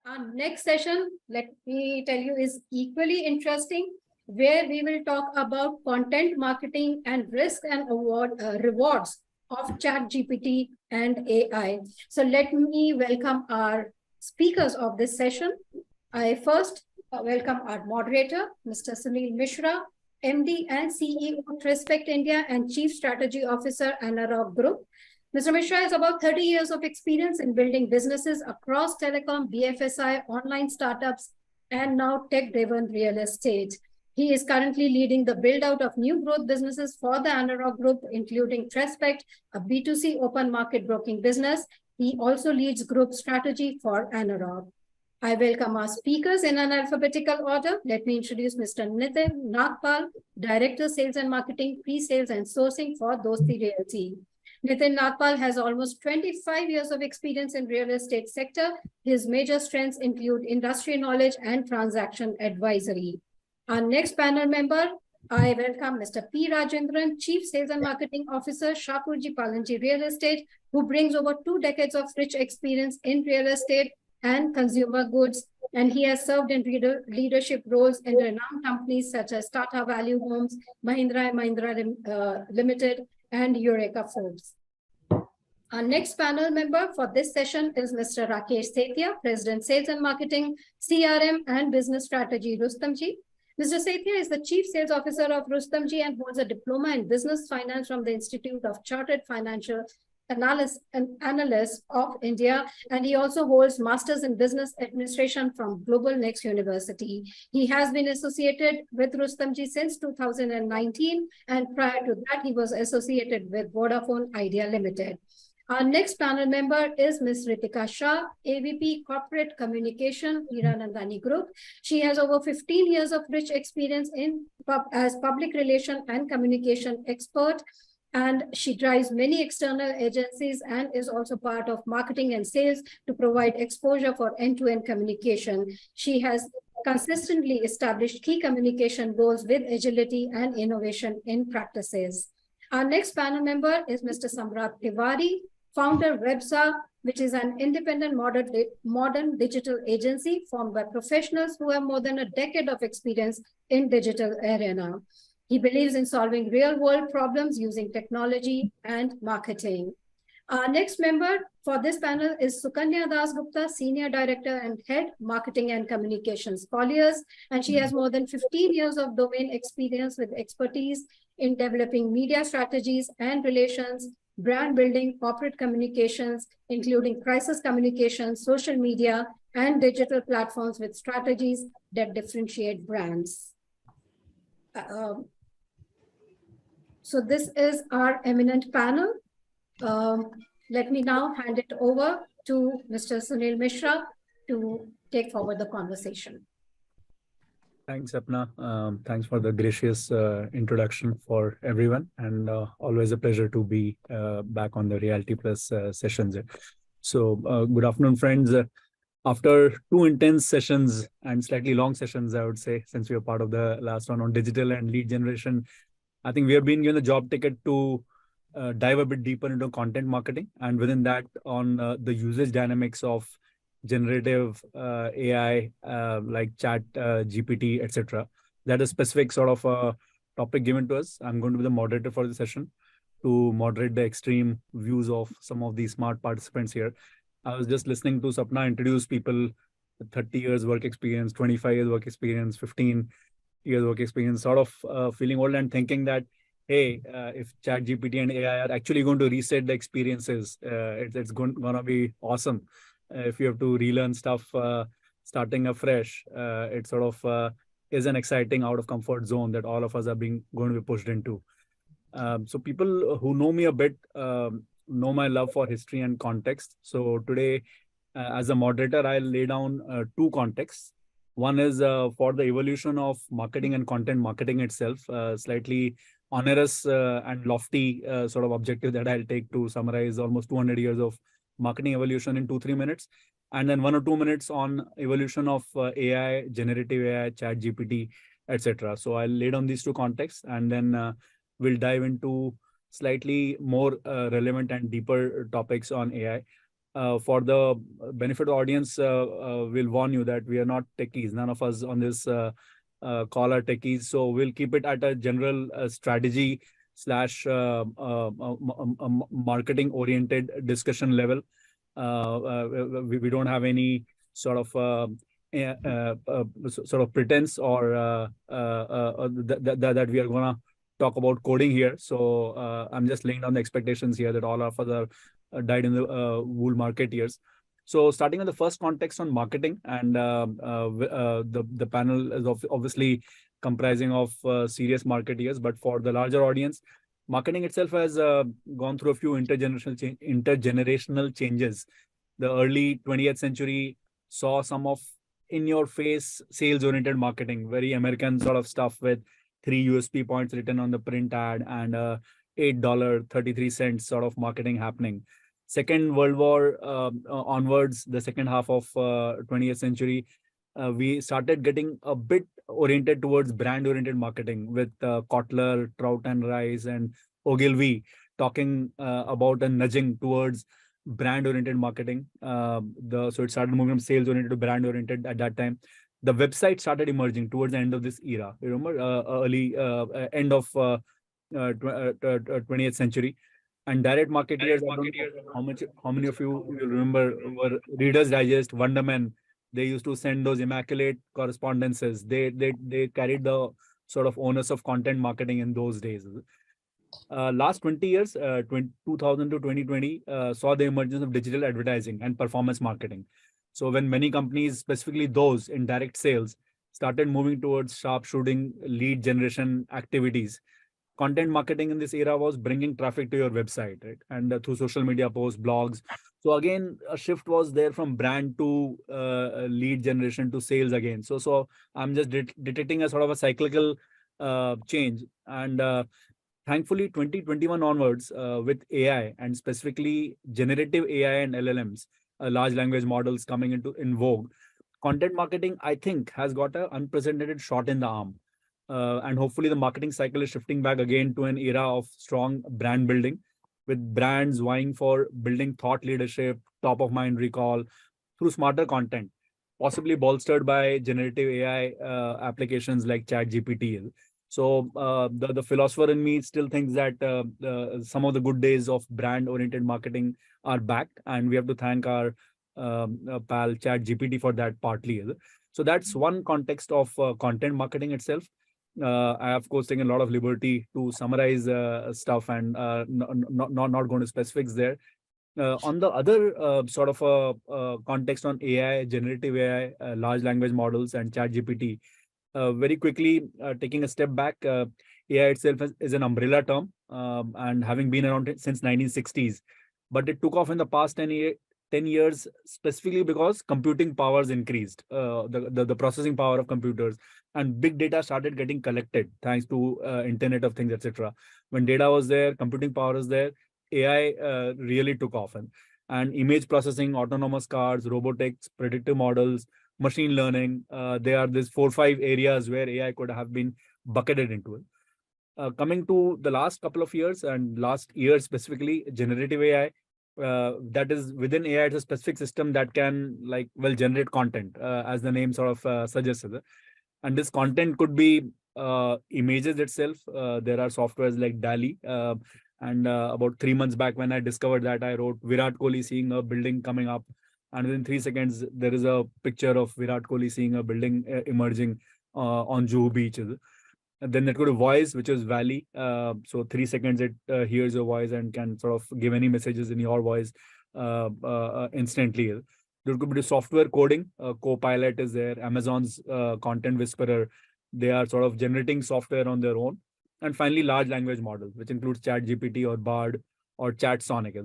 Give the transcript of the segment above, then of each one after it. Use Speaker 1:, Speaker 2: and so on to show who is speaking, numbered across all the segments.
Speaker 1: Our next session, let me tell you, is equally interesting, where we will talk about content marketing and risk and rewards of ChatGPT and AI. So let me welcome our speakers of this session. I first welcome our moderator, Mr. Sunil Mishra, MD and CEO of Respect India and Chief Strategy Officer, Anurag Group. Mr. Mishra has about 30 years of experience in building businesses across telecom, BFSI, online startups, and now tech-driven real estate. He is currently leading the build-out of new growth businesses for the Anurag Group, including Trespect, a B2C open market broking business. He also leads group strategy for Anurag. I welcome our speakers in an alphabetical order. Let me introduce Mr. Nitin Nagpal, Director, Sales and Marketing, Pre-Sales and Sourcing for Dosti Realty. Nitin Nagpal has almost 25 years of experience in real estate sector. His major strengths include industry knowledge and transaction advisory. Our next panel member, I welcome Mr. P. Rajendran, Chief Sales and Marketing Officer, Shapoorji Pallonji Real Estate, who brings over 2 decades of rich experience in real estate and consumer goods, and he has served in leadership roles in renowned companies such as Tata Value Homes, Mahindra & Mahindra Limited, and Eureka Foods. Our next panel member for this session is Mr. Rakesh Sethia, President, Sales and Marketing, CRM and Business Strategy, Rustomji. Mr. Sethia is the Chief Sales Officer of Rustomji and holds a diploma in Business Finance from the Institute of Chartered Financial Analysts of India, and he also holds Masters in Business Administration from Global Next University. He has been associated with Rustomji since 2019, and prior to that, he was associated with Vodafone Idea Limited. Our next panel member is Ms. Ritika Shah, AVP Corporate Communication, Hiranandani Group. She has over 15 years of rich experience as public relation and communication expert, and she drives many external agencies and is also part of marketing and sales to provide exposure for end-to-end communication. She has consistently established key communication goals with agility and innovation in practices. Our next panel member is Mr. Samrat Tiwari, founder Webza, which is an independent modern digital agency formed by professionals who have more than a decade of experience in digital arena. He believes in solving real-world problems using technology and marketing. Our next member for this panel is Sukanya Das Gupta, Senior Director and Head, Marketing and Communications, Colliers, and she has more than 15 years of domain experience with expertise in developing media strategies and relations, brand building, corporate communications, including crisis communications, social media, and digital platforms with strategies that differentiate brands. So this is our eminent panel. Let me now hand it over to Mr. Sunil Mishra to take forward the conversation.
Speaker 2: Thanks, Apna. Thanks for the gracious introduction for everyone, and always a pleasure to be back on the Reality Plus sessions. So good afternoon, friends. After 2 intense sessions and slightly long sessions, I would say, since we are part of the last one on digital and lead generation, I think we have been given the job ticket to dive a bit deeper into content marketing, and within that on the usage dynamics of generative AI like chat, GPT, etc. That is specific sort of a topic given to us. I'm going to be the moderator for the session to moderate the extreme views of some of these smart participants here. I was just listening to Sapna introduce people with 30 years work experience, 25 years work experience, 15 years work experience, sort of feeling old and thinking that, hey, if chat GPT and AI are actually going to reset the experiences, it's going to be awesome. If you have to relearn stuff starting afresh, it sort of is an exciting out of comfort zone that all of us are going to be pushed into. So people who know me a bit know my love for history and context. So today, as a moderator, I'll lay down 2 contexts. One is for the evolution of marketing and content marketing itself, slightly onerous and lofty sort of objective that I'll take to summarize almost 200 years of marketing evolution in 2-3 minutes, and then 1 or 2 minutes on evolution of AI, generative AI, chat GPT, etc. So I'll lay down these 2 contexts, and then we'll dive into slightly more relevant and deeper topics on AI. For the benefit of the audience, we'll warn you that we are not techies. None of us on this call are techies. So we'll keep it at a general strategy slash marketing oriented discussion level. We don't have any sort of sort of pretense or that we are gonna talk about coding here. So I'm just laying down the expectations here that all of us are died in the wool market years. So starting with the first context on marketing, and the panel is obviously comprising of serious marketeers, but for the larger audience, marketing itself has gone through a few intergenerational changes. The early 20th century saw some of in-your-face sales-oriented marketing, very American sort of stuff with 3 USP points written on the print ad and $8.33 sort of marketing happening. Second World War onwards, the second half of 20th century, we started getting a bit oriented towards brand-oriented marketing with Kotler, Trout and Rice, and Ogilvy talking about and nudging towards brand-oriented marketing. So it started moving from sales-oriented to brand-oriented at that time. The website started emerging towards the end of this era. You remember early end of 20th century. And direct marketeers, how many of you will remember were Reader's Digest, Wonderman? They used to send those immaculate correspondences. They carried the sort of onus of content marketing in those days. Last 20 years, 2000 to 2020, saw the emergence of digital advertising and performance marketing. So when many companies, specifically those in direct sales, started moving towards sharp shooting lead generation activities, content marketing in this era was bringing traffic to your website, right? And through social media posts, blogs. So again, a shift was there from brand to lead generation to sales again. So I'm just detecting a sort of a cyclical change. And thankfully, 2021 onwards, with AI and specifically generative AI and LLMs, large language models coming into in vogue, content marketing, I think, has got an unprecedented shot in the arm. And hopefully the marketing cycle is shifting back again to an era of strong brand building, with brands vying for building thought leadership, top of mind recall through smarter content, possibly bolstered by generative AI applications like ChatGPT. So the philosopher in me still thinks that some of the good days of brand oriented marketing are back, and we have to thank our pal ChatGPT for that partly. So that's one context of content marketing itself. I have, of course, taken a lot of liberty to summarize stuff and not going to specifics there. On the other sort of context on AI, generative AI, large language models, and ChatGPT, very quickly taking a step back, AI itself is an umbrella term, and having been around since 1960s, but it took off in the past 10 years specifically because computing powers increased, the processing power of computers, and big data started getting collected thanks to Internet of Things, etc. When data was there, computing power was there, AI really took off. And image processing, autonomous cars, robotics, predictive models, machine learning, they are these 4 or 5 areas where AI could have been bucketed into it. Coming to the last couple of years and last year specifically, generative AI, that is within AI, it's a specific system that can generate content, as the name sort of suggests. And this content could be images itself. There are softwares like DALI. And about 3 months back, when I discovered that, I wrote Virat Kohli seeing a building coming up. And within 3 seconds, there is a picture of Virat Kohli seeing a building emerging on Juhu Beach. And then it could have voice, which is Valley. So 3 seconds, it hears your voice and can sort of give any messages in your voice instantly. There could be the software coding. Copilot is there. Amazon's content whisperer. They are sort of generating software on their own. And finally, large language model, which includes ChatGPT or Bard or ChatSonic.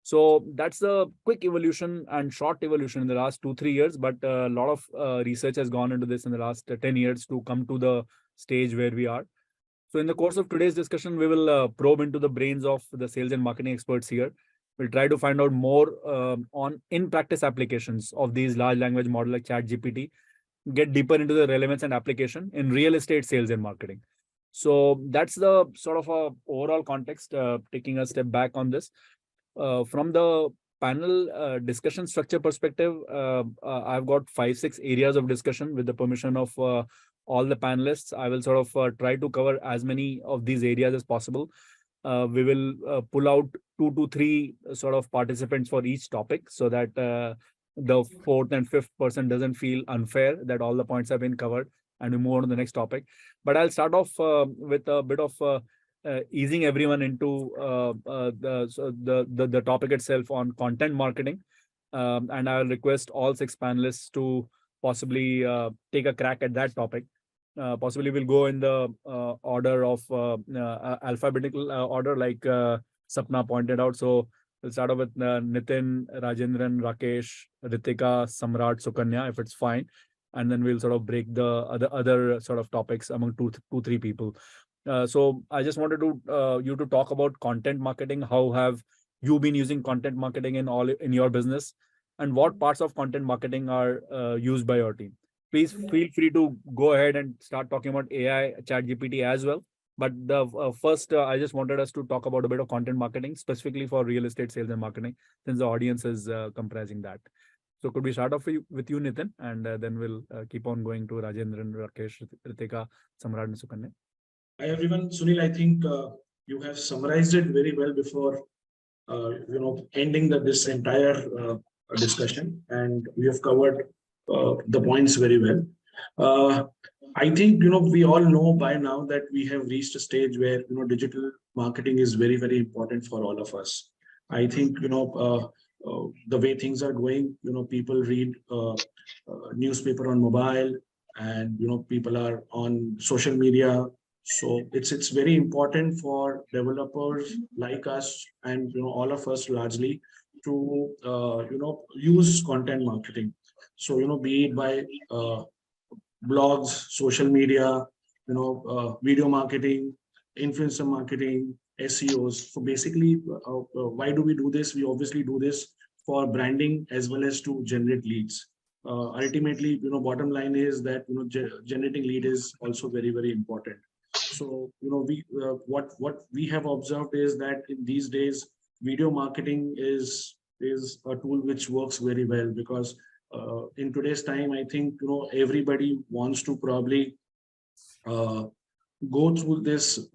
Speaker 2: So that's the quick evolution and short evolution in the last 2-3 years. But a lot of research has gone into this in the last 10 years to come to the stage where we are. So in the course of today's discussion, we will probe into the brains of the sales and marketing experts here. We'll try to find out more on in-practice applications of these large language models like ChatGPT, get deeper into the relevance and application in real estate sales and marketing. So that's the sort of overall context, taking a step back on this. From the panel discussion structure perspective, I've got 5-6 areas of discussion with the permission of all the panelists. I will sort of try to cover as many of these areas as possible. We will pull out 2 to 3 sort of participants for each topic, so that the fourth and fifth person doesn't feel unfair that all the points have been covered, and we move on to the next topic. But I'll start off with a bit of easing everyone into the topic itself on content marketing. And I'll request all 6 panelists to possibly take a crack at that topic. Possibly we'll go in the order of alphabetical order, like Sapna pointed out. So we'll start off with Nitin, Rajendran, Rakesh, Ritika, Samrat, Sukanya, if it's fine. And then we'll sort of break the other sort of topics among 3 people. So I just wanted to you to talk about content marketing. How have you been using content marketing in your business, and what parts of content marketing are used by your team? Please feel free to go ahead and start talking about AI, ChatGPT as well. But the first, I just wanted us to talk about a bit of content marketing, specifically for real estate sales and marketing, since the audience is comprising that. So could we start off with you, Nitin, and then we'll keep on going to Rajendran, Rakesh, Ritika, Samrat, and Sukanya.
Speaker 3: Hi everyone, Sunil. I think you have summarized it very well before, ending this entire discussion, and we have covered the points very well. I think we all know by now that we have reached a stage where digital marketing is very, very important for all of us. I think the way things are going, people read newspaper on mobile, and people are on social media. So it's very important for developers like us, and all of us largely, to use content marketing. So be it by blogs, social media, video marketing, influencer marketing, SEOs. So basically, why do we do this? We obviously do this for branding as well as to generate leads. Ultimately, bottom line is that generating lead is also very, very important. So we what we have observed is that in these days, video marketing is a tool which works very well, because in today's time, I think everybody wants to probably go through this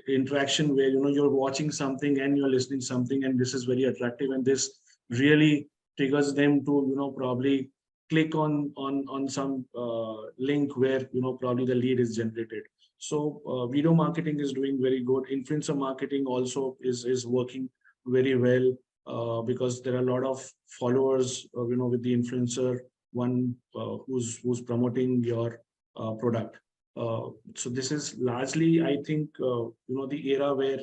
Speaker 3: interaction where you're watching something and you're listening something, and this is very attractive, and this really triggers them to probably click on some link where probably the lead is generated. So video marketing is doing very good. Influencer marketing also is working very well, because there are a lot of followers with the influencer one who's promoting your product. So this is largely, I think, the era where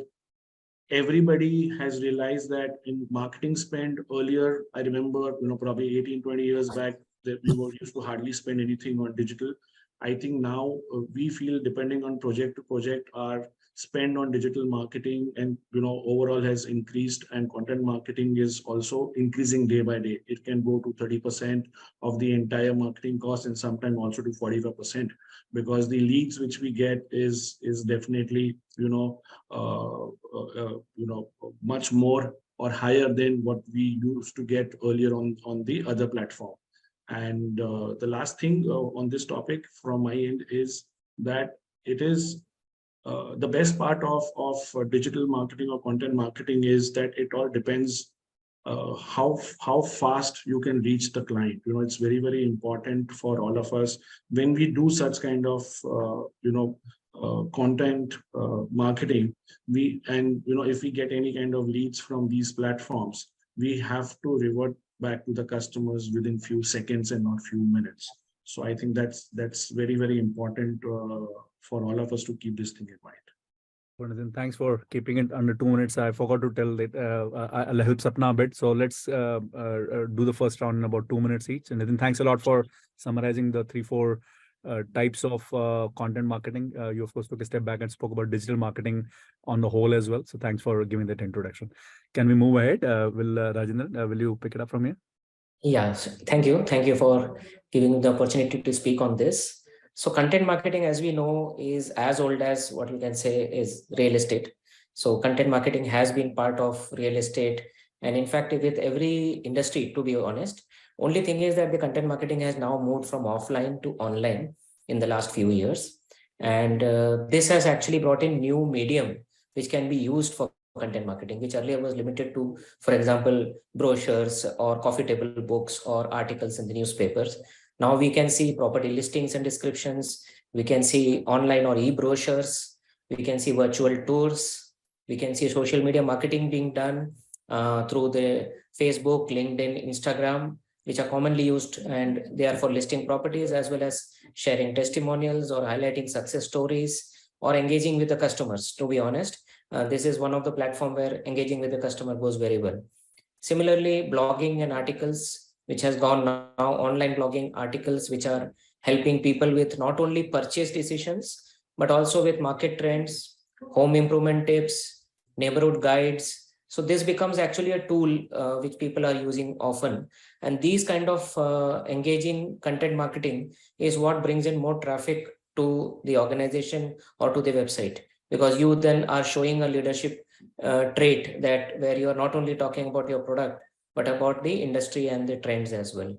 Speaker 3: everybody has realized that in marketing spend earlier, I remember, probably 18-20 years back, that we were used to hardly spend anything on digital. I think now we feel, depending on project to project, our spend on digital marketing and overall has increased, and content marketing is also increasing day by day. It can go to 30% of the entire marketing cost, and sometimes also to 45%, because the leads which we get is definitely much more or higher than what we used to get earlier on the other platform. And the last thing on this topic from my end is that it is the best part of digital marketing or content marketing is that it all depends how fast you can reach the client. It's very, very important for all of us when we do such kind of content marketing. If we get any kind of leads from these platforms, we have to revert back to the customers within few seconds and not few minutes. So I think that's very, very important for all of us to keep this thing in mind.
Speaker 2: Nitin, thanks for keeping it under 2 minutes. I forgot to tell that I'll help Sapna a bit. So let's do the first round in about 2 minutes each. And Nitin, thanks a lot for summarizing the 3-4 types of content marketing. You of course took a step back and spoke about digital marketing on the whole as well. So thanks for giving that introduction. Can we move ahead? Rajendran, will you pick it up from here?
Speaker 4: Yes, thank you. Thank you for giving me the opportunity to speak on this. So content marketing, as we know, is as old as what we can say is real estate. So content marketing has been part of real estate And in fact, with every industry, to be honest, only thing is that the content marketing has now moved from offline to online in the last few years. And this has actually brought in new medium which can be used for content marketing, which earlier was limited to, for example, brochures or coffee table books or articles in the newspapers. Now we can see property listings and descriptions. We can see online or e-brochures. We can see virtual tours. We can see social media marketing being done through the Facebook, LinkedIn, Instagram, which are commonly used, and they are for listing properties as well as sharing testimonials or highlighting success stories or engaging with the customers. To be honest, this is one of the platform where engaging with the customer goes very well. Similarly, blogging and articles, which has gone now, online blogging articles, which are helping people with not only purchase decisions, but also with market trends, home improvement tips, neighborhood guides. So this becomes actually a tool which people are using often. And these kind of engaging content marketing is what brings in more traffic to the organization or to the website, because you then are showing a leadership trait that where you are not only talking about your product, but about the industry and the trends as well.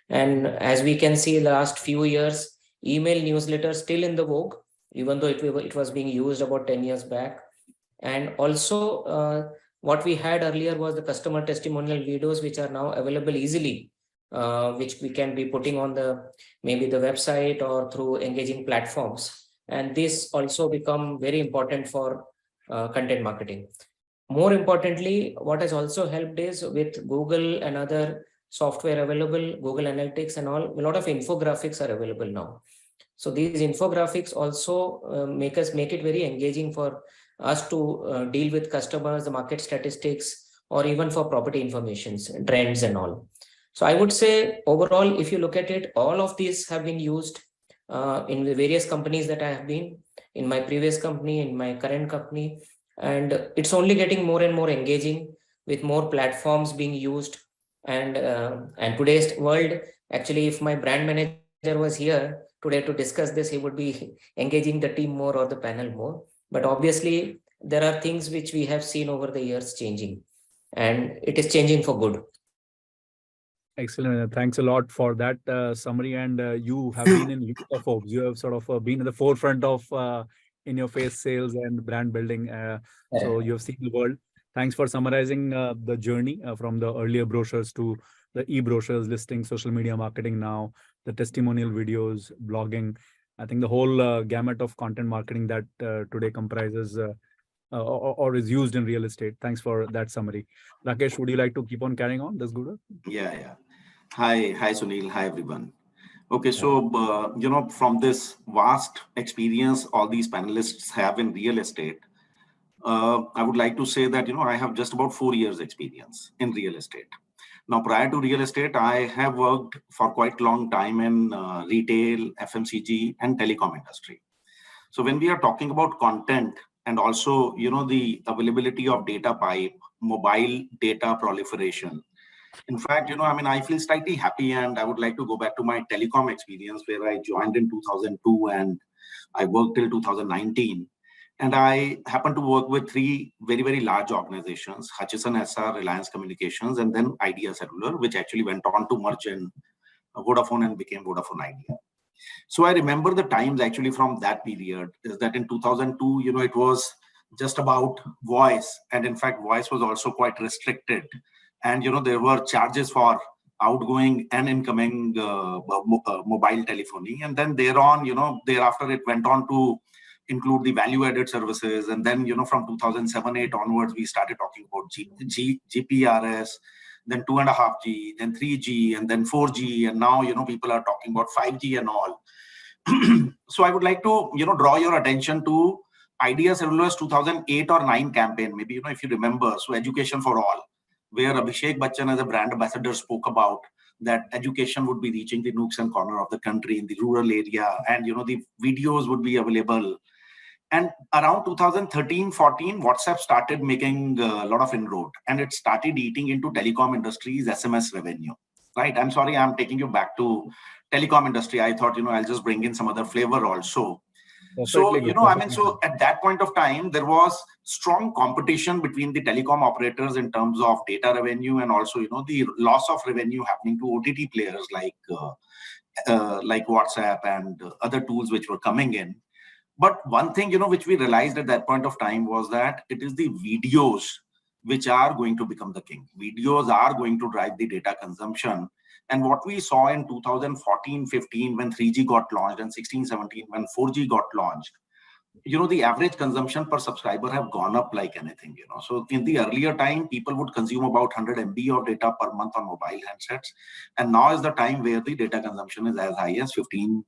Speaker 4: And as we can see, the last few years, email newsletters still in the vogue, even though it was being used about 10 years back. And also what we had earlier was the customer testimonial videos, which are now available easily, which we can be putting on maybe the website or through engaging platforms. And this also become very important for content marketing. More importantly, what has also helped is with Google and other software available, Google Analytics and all, a lot of infographics are available now. So these infographics also make it very engaging for us to deal with customers, the market statistics, or even for property informations, trends and all. So I would say overall, if you look at it, all of these have been used in the various companies that I have been, in my previous company, in my current company, and it's only getting more and more engaging with more platforms being used. And today's world, actually, if my brand manager was here today to discuss this, he would be engaging the team more or the panel more. But obviously, there are things which we have seen over the years changing, and it is changing for good.
Speaker 2: Excellent. Thanks a lot for that summary. And you have been in youth of Forbes. You have sort of been in the forefront of in-your-face sales and brand building. So you have seen the world. Thanks for summarizing the journey from the earlier brochures to the e-brochures, listing, social media marketing now, the testimonial videos, blogging. I think the whole gamut of content marketing that today comprises or is used in real estate. Thanks for that summary. Rakesh, would you like to keep on carrying on? That's good.
Speaker 5: Yeah. Hi, Sunil. Hi, everyone. Okay, so, from this vast experience all these panelists have in real estate, I would like to say that, I have just about 4 years experience in real estate. Now, prior to real estate, I have worked for quite a long time in retail, FMCG, and telecom industry. So when we are talking about content and also, the availability of data pipe, mobile data proliferation, in fact, I feel slightly happy, and I would like to go back to my telecom experience where I joined in 2002 and I worked till 2019. And I happened to work with 3 very, very large organizations, Hutchison SR, Reliance Communications, and then Idea Cellular, which actually went on to merge in Vodafone and became Vodafone Idea. So I remember the times actually from that period is that in 2002, it was just about voice. And in fact, voice was also quite restricted. And, there were charges for outgoing and incoming mobile telephony. And then thereafter it went on to include the value-added services. And then, from 2007-8 onwards, we started talking about GPRS, then 2.5G, then 3G, and then 4G. And now, people are talking about 5G and all. So I would like to, draw your attention to Idea Cellular's 2008 or 9 campaign, maybe, if you remember, so Education for All, where Abhishek Bachchan as a brand ambassador spoke about that education would be reaching the nooks and corner of the country in the rural area, and the videos would be available. And around 2013-14, WhatsApp started making a lot of inroad, and it started eating into telecom industry's SMS revenue. Right? I'm sorry, I'm taking you back to telecom industry. I thought, I'll just bring in some other flavor also. So,
Speaker 2: Perfectly
Speaker 5: you
Speaker 2: good.
Speaker 5: know, I mean,
Speaker 2: Perfectly
Speaker 5: so
Speaker 2: good.
Speaker 5: at that point of time, there was strong competition between the telecom operators in terms of data revenue, and also, you know, the loss of revenue happening to OTT players like WhatsApp and other tools which were coming in. But one thing, you know, which we realized at that point of time was that it is the videos which are going to become the king. Videos are going to drive the data consumption. And what we saw in 2014-15 when 3G got launched, and 16-17 when 4G got launched, you know, the average consumption per subscriber have gone up like anything, you know. So in the earlier time, people would consume about 100 MB of data per month on mobile handsets. And now is the time where the data consumption is as high as 15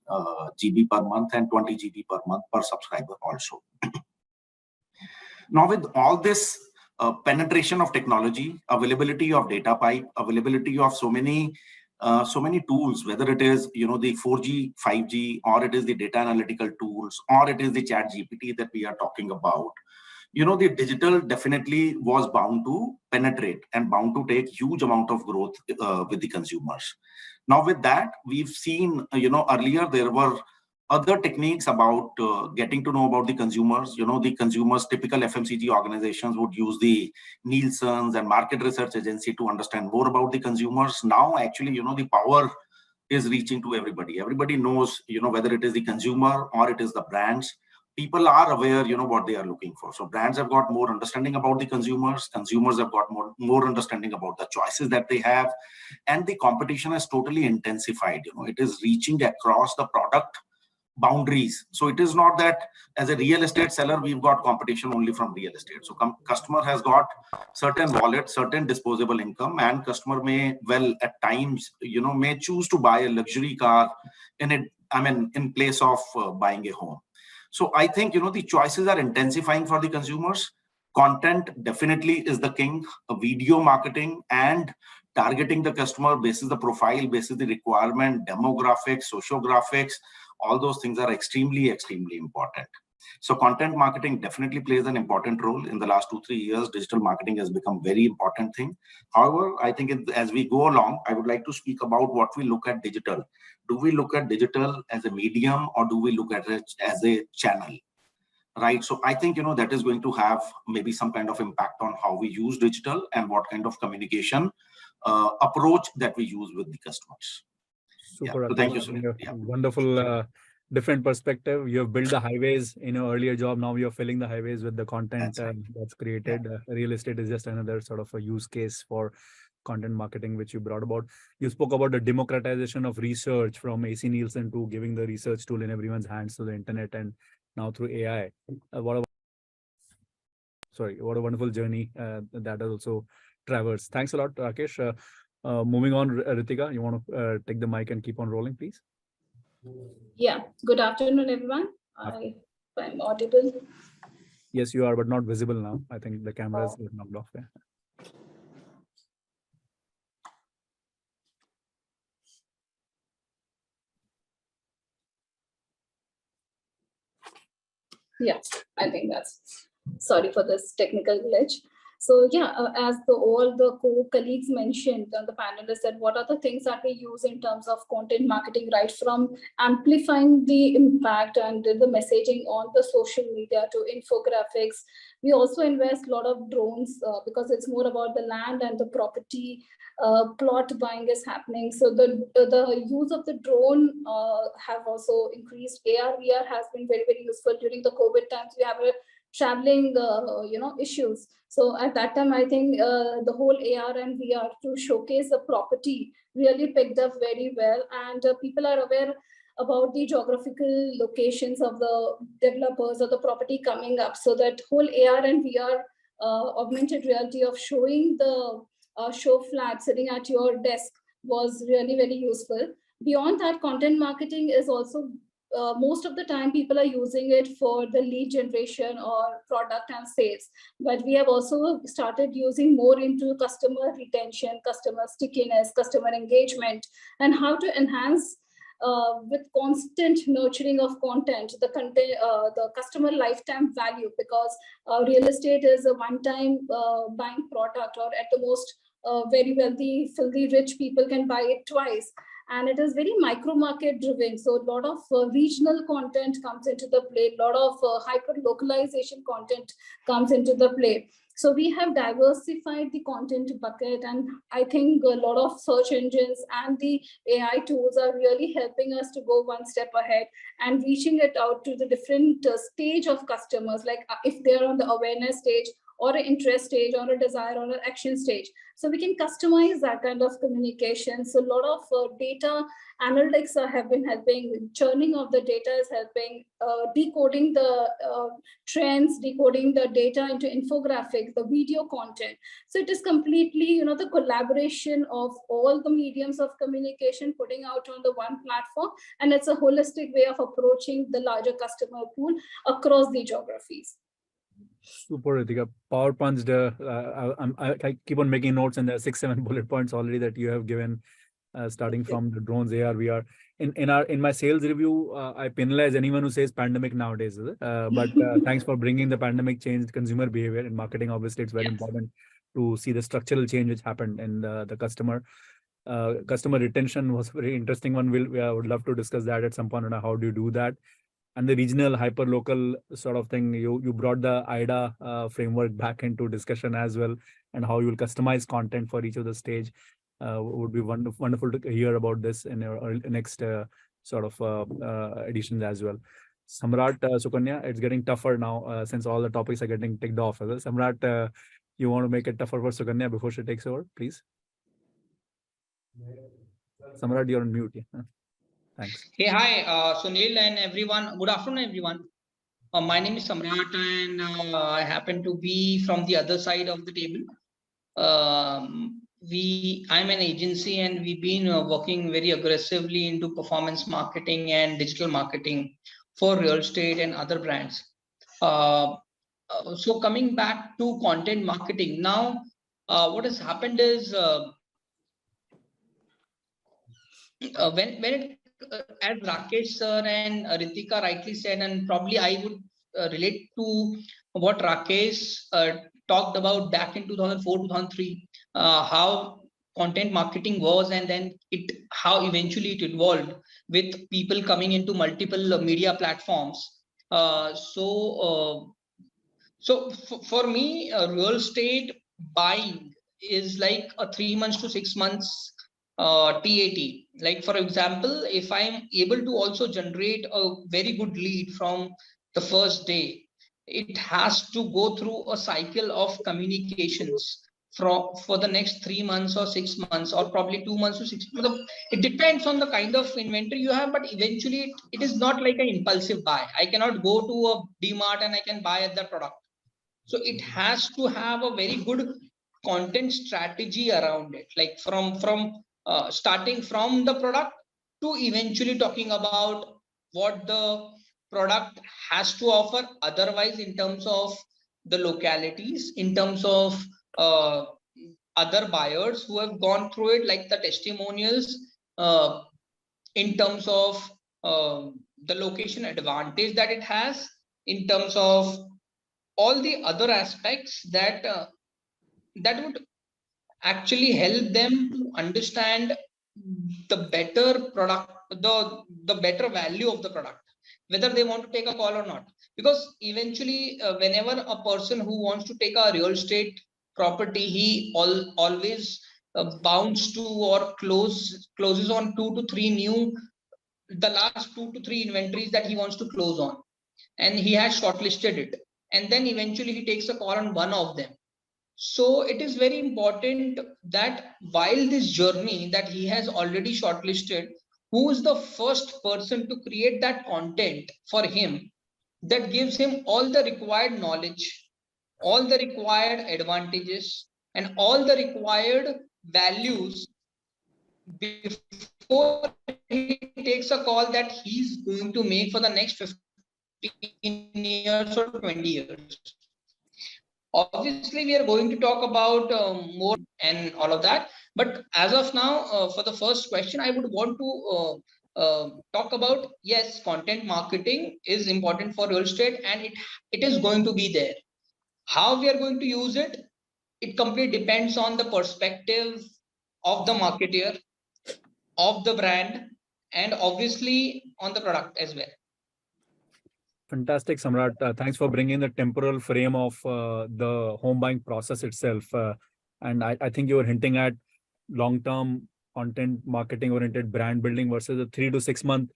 Speaker 5: GB per month and 20 GB per month per subscriber also. Now with all this penetration of technology, availability of data pipe, availability of so many tools, whether it is, you know, the 4G, 5G, or it is the data analytical tools, or it is the chat GPT that we are talking about, you know, the digital definitely was bound to penetrate and bound to take huge amount of growth with the consumers. Now with that, we've seen, you know, earlier there were other techniques about getting to know about the consumers. You know, the consumers, typical FMCG organizations would use the Nielsen's and market research agency to understand more about the consumers. Now, actually, you know, the power is reaching to everybody. Everybody knows, you know, whether it is the consumer or it is the brands. People are aware, you know, what they are looking for. So brands have got more understanding about the consumers. Consumers have got more understanding about the choices that they have. And the competition has totally intensified. You know, it is reaching across the product boundaries. So it is not that as a real estate seller, we've got competition only from real estate. So customer has got certain wallet, certain disposable income, and customer may, well, at times, you know, may choose to buy a luxury car in place of buying a home. So I think, you know, the choices are intensifying for the consumers. Content definitely is the king. Video marketing and targeting the customer basis the profile, basis the requirement, demographics, sociographics, all those things are extremely important. So content marketing definitely plays an important role. In the last 2-3 years, digital marketing has become very important thing. However, I think as we go along, I would like to speak about what we look at digital. Do we look at digital as a medium, or do we look at it as a channel? Right. So I think, you know, that is going to have maybe some kind of impact on how we use digital and what kind of communication approach that we use with the customers.
Speaker 2: Super.
Speaker 5: Yeah. So thank you, Sunil. Yeah.
Speaker 2: Wonderful, different perspective. You have built the highways in your earlier job. Now you're filling the highways with the content that's created. Real estate is just another sort of a use case for content marketing, which you brought about. You spoke about the democratization of research from AC Nielsen to giving the research tool in everyone's hands to the internet, and now through AI. What a wonderful journey that has also traversed. Thanks a lot, Rakesh. Moving on, Ritika, you want to take the mic and keep on rolling, please?
Speaker 6: Yeah. Good afternoon, everyone. I'm audible.
Speaker 2: Yes, you are, but not visible now. I think the camera is knocked off. Yeah.
Speaker 6: Yes, I think that's, sorry for this technical glitch. So yeah, as all the colleagues mentioned, the panelists said, what are the things that we use in terms of content marketing, right from amplifying the impact and the messaging on the social media to infographics. We also invest a lot of drones because it's more about the land and the property plot buying is happening. So the use of the drone have also increased. AR, VR has been very, very useful during the COVID times. We have a traveling issues. So at that time, I think the whole AR and VR to showcase the property really picked up very well, and people are aware about the geographical locations of the developers or the property coming up. So that whole AR and VR augmented reality of showing the show flat sitting at your desk was really very useful. Beyond that, content marketing is also most of the time people are using it for the lead generation or product and sales, but we have also started using more into customer retention, customer stickiness, customer engagement, and how to enhance with constant nurturing of content, the customer lifetime value, because real estate is a one-time buying product, or at the most very wealthy, filthy rich people can buy it twice. And it is very micro market driven. So a lot of regional content comes into the play, a lot of hyper localization content comes into the play. So we have diversified the content bucket, and I think a lot of search engines and the AI tools are really helping us to go one step ahead and reaching it out to the different stage of customers, like if they're on the awareness stage or an interest stage or a desire or an action stage. So we can customize that kind of communication. So a lot of data analytics have been helping, churning of the data is helping, decoding the trends, decoding the data into infographics, the video content. So it is completely, the collaboration of all the mediums of communication, putting out on the one platform. And it's a holistic way of approaching the larger customer pool across the geographies.
Speaker 2: Super, Ritika. Power punched. I keep on making notes, and there are 6-7 bullet points already that you have given, starting from the drones, AR, VR. In my sales review, I penalize anyone who says pandemic nowadays. But thanks for bringing the pandemic changed consumer behavior in marketing. Obviously, it's very important to see the structural change which happened in the customer. Customer retention was a very interesting one. I would love to discuss that at some point. And how do you do that? And the regional hyper local sort of thing, you brought the IDA framework back into discussion as well, and how you will customize content for each of the stage. Would be wonderful to hear about this in your next sort of editions as well. Samrat, Sukanya, it's getting tougher now since all the topics are getting ticked off. Samrat, you want to make it tougher for Sukanya before she takes over, please? Samrat, you're on mute. Yeah. Thanks.
Speaker 7: Hey, hi, Sunil and everyone. Good afternoon, everyone. My name is Samrat, and I happen to be from the other side of the table. I'm an agency, and we've been working very aggressively into performance marketing and digital marketing for real estate and other brands. So coming back to content marketing now, what has happened is when it as Rakesh sir and Ritika rightly said, and probably I would relate to what Rakesh talked about back in 2004, 2003, how content marketing was, and then how eventually it evolved with people coming into multiple media platforms. So for me, real estate buying is like a 3 months to 6 months TAT. Like, for example, if I'm able to also generate a very good lead from the first day, it has to go through a cycle of communications for the next 3 months or 6 months, or probably 2 months to 6 months. It depends on the kind of inventory you have, but eventually it is not like an impulsive buy. I cannot go to a DMart and I can buy the product. So it has to have a very good content strategy around it, like from starting from the product to eventually talking about what the product has to offer otherwise, in terms of the localities, in terms of other buyers who have gone through it, like the testimonials, in terms of the location advantage that it has, in terms of all the other aspects that that would actually help them to understand the better product, the better value of the product, whether they want to take a call or not. Because eventually, whenever a person who wants to take a real estate property, he always bounds to or closes on 2 to 3 the last 2 to 3 inventories that he wants to close on, and he has shortlisted it, and then eventually he takes a call on one of them. So it is very important that while this journey that he has already shortlisted, who is the first person to create that content for him that gives him all the required knowledge, all the required advantages, and all the required values before he takes a call that he's going to make for the next 15 years or 20 years. Obviously, we are going to talk about more and all of that. But as of now, for the first question, I would want to talk about, yes, content marketing is important for real estate, and it is going to be there. How we are going to use it? it completely depends on the perspective of the marketer, of the brand, and obviously on the product as well.
Speaker 2: Fantastic, Samrat. Thanks for bringing the temporal frame of the home buying process itself. And I think you were hinting at long-term content marketing oriented brand building versus a 3 to 6 month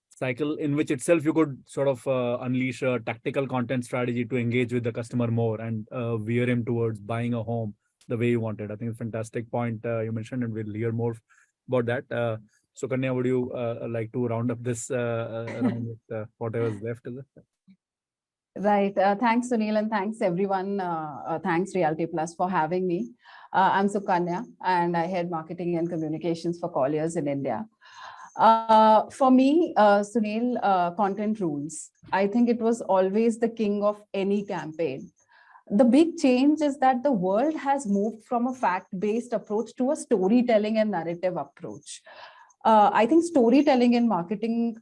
Speaker 2: cycle in which itself you could sort of unleash a tactical content strategy to engage with the customer more and veer him towards buying a home the way you wanted. I think it's a fantastic point you mentioned, and we'll hear more about that. So Kanya, would you like to round up this round with whatever's left? Is it?
Speaker 8: Right. Thanks, Sunil, and thanks everyone. Thanks Reality Plus for having me. I'm Sukanya, and I head marketing and communications for Colliers in India. For me, Sunil, content rules. I think it was always the king of any campaign. The big change is that the world has moved from a fact-based approach to a storytelling and narrative approach. I think storytelling in marketing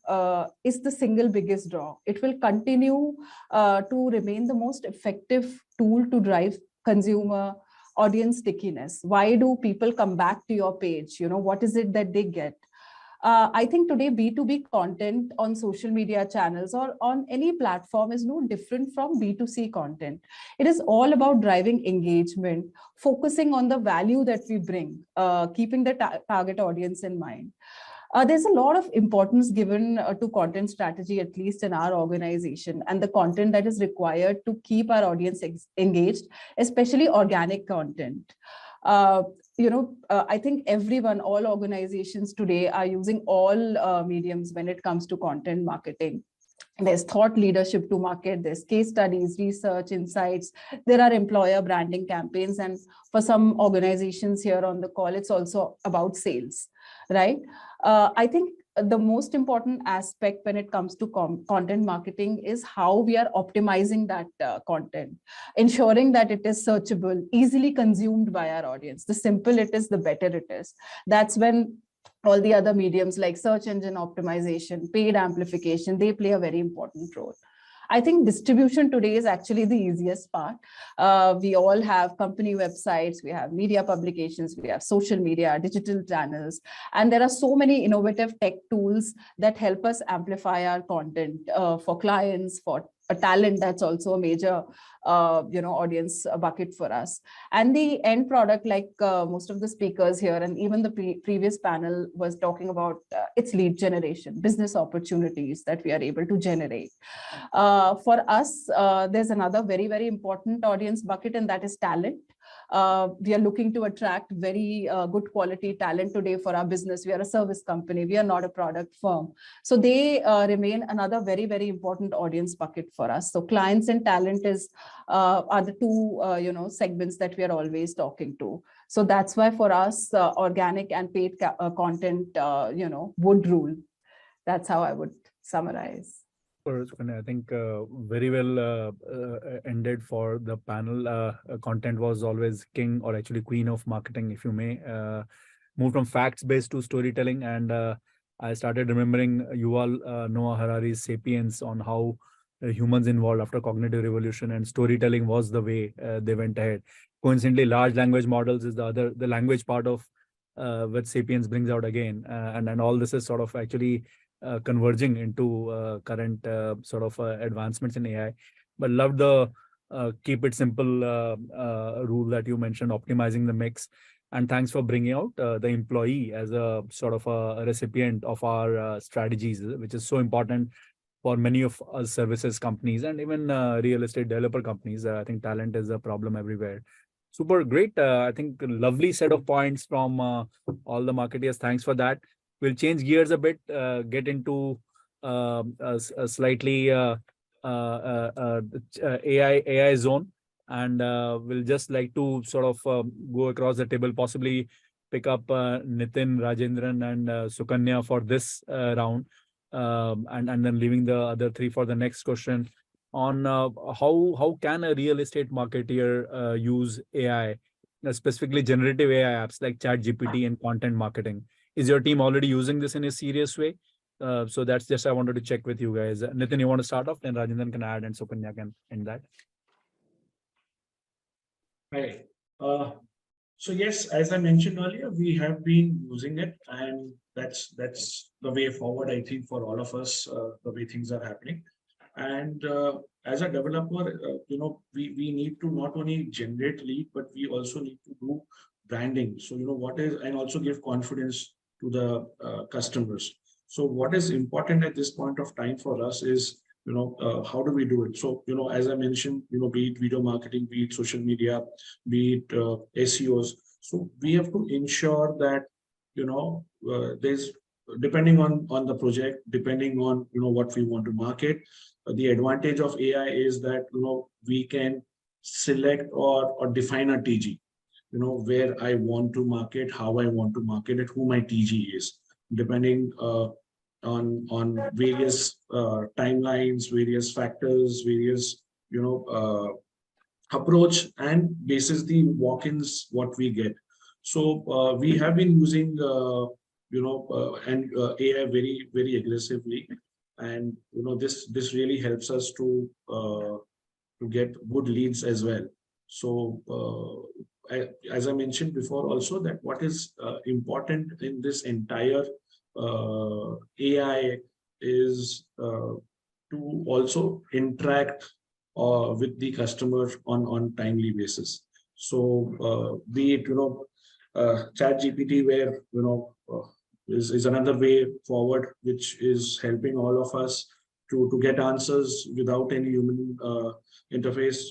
Speaker 8: is the single biggest draw. It will continue to remain the most effective tool to drive consumer audience stickiness. Why do people come back to your page? You know, what is it that they get? I think today B2B content on social media channels or on any platform is no different from B2C content. It is all about driving engagement, focusing on the value that we bring, keeping the target audience in mind. There's a lot of importance given to content strategy, at least in our organization, and the content that is required to keep our audience engaged, especially organic content. I think everyone, all organizations today are using all mediums when it comes to content marketing. There's thought leadership to market, there's case studies, research, insights, there are employer branding campaigns, and for some organizations here on the call, it's also about sales, right? I think the most important aspect when it comes to content marketing is how we are optimizing that content, ensuring that it is searchable, easily consumed by our audience. The simple it is, the better it is. That's when all the other mediums like search engine optimization, paid amplification, they play a very important role. I think distribution today is actually the easiest part. We all have company websites, we have media publications, we have social media, digital channels, and there are so many innovative tech tools that help us amplify our content for clients, for a talent. That's also a major audience bucket for us. And the end product, like most of the speakers here and even the previous panel was talking about, it's lead generation, business opportunities that we are able to generate. For us, there's another very, very important audience bucket, and that is talent. We are looking to attract very good quality talent today for our business. We are a service company. We are not a product firm. So they remain another very, very important audience bucket for us. So clients and talent are the two segments that we are always talking to. So that's why for us, organic and paid content would rule. That's how I would summarize.
Speaker 2: I think very well ended for the panel. Content was always king, or actually queen of marketing, if you may. Moved from facts-based to storytelling, and I started remembering Yuval Noah Harari's *Sapiens* on how humans evolved after cognitive revolution, and storytelling was the way they went ahead. Coincidentally, large language models is the language part of what *Sapiens* brings out again, and all this is sort of actually converging into current sort of advancements in AI. But love the keep it simple rule that you mentioned, optimizing the mix. And thanks for bringing out the employee as a sort of a recipient of our strategies, which is so important for many of us services companies and even real estate developer companies. I think talent is a problem everywhere. Super great. I think lovely set of points from all the marketers. Thanks for that. We'll change gears a bit, get into a slightly AI zone, and we'll just like to sort of go across the table, possibly pick up Nitin, Rajendran, and Sukanya for this round, and then leaving the other three for the next question on how can a real estate marketer use AI, specifically generative AI apps like ChatGPT and content marketing. Is your team already using this in a serious way? So that's just I wanted to check with you guys. Nitin, you want to start off, then Rajendran can add, and Sukanya can end that.
Speaker 3: Hi. So yes, as I mentioned earlier, we have been using it, and that's the way forward, I think, for all of us, the way things are happening. And as a developer, we need to not only generate lead, but we also need to do branding. So, and also give confidence to the customers. So what is important at this point of time for us is, how do we do it? So, as I mentioned, be it video marketing, be it social media, be it SEOs. So we have to ensure that, there's, depending on the project, depending on, what we want to market, the advantage of AI is that, we can select or define a TG, where I want to market, how I want to market it, who my TG is, depending on various timelines, various factors, various, approach, and basis the walk-ins what we get. So we have been using AI very aggressively, and this really helps us to get good leads as well. So as I mentioned before also, that what is important in this entire AI is to also interact with the customer on timely basis. So be it chat GPT, where is another way forward, which is helping all of us to get answers without any human interface.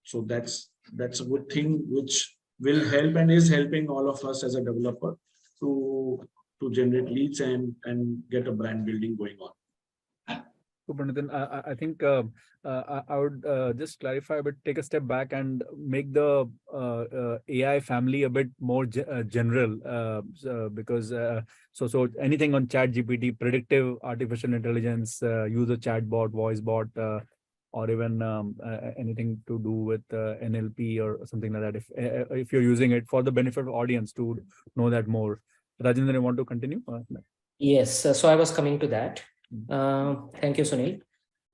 Speaker 3: So that's a good thing, which will help and is helping all of us as a developer to generate leads and get a brand building going on.
Speaker 2: Super, Nitin. I think I would just clarify a bit, take a step back and make the AI family a bit more general, because so anything on chat GPT, predictive artificial intelligence, user chatbot, voice bot, or even anything to do with NLP or something like that, if you're using it for the benefit of audience to know that more. Rajendra, you want to continue?
Speaker 4: Yes, so I was coming to that. Thank you, Sunil.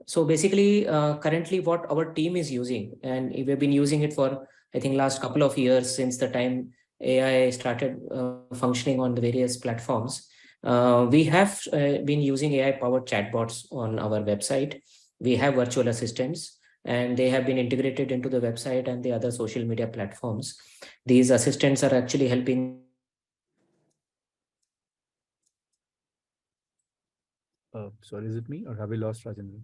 Speaker 4: So basically, currently what our team is using, and we've been using it for, I think, last couple of years, since the time AI started functioning on the various platforms. We have been using AI-powered chatbots on our website. We have virtual assistants, and they have been integrated into the website and the other social media platforms. These assistants are actually helping.
Speaker 2: Sorry, is it me or have we lost Rajendra?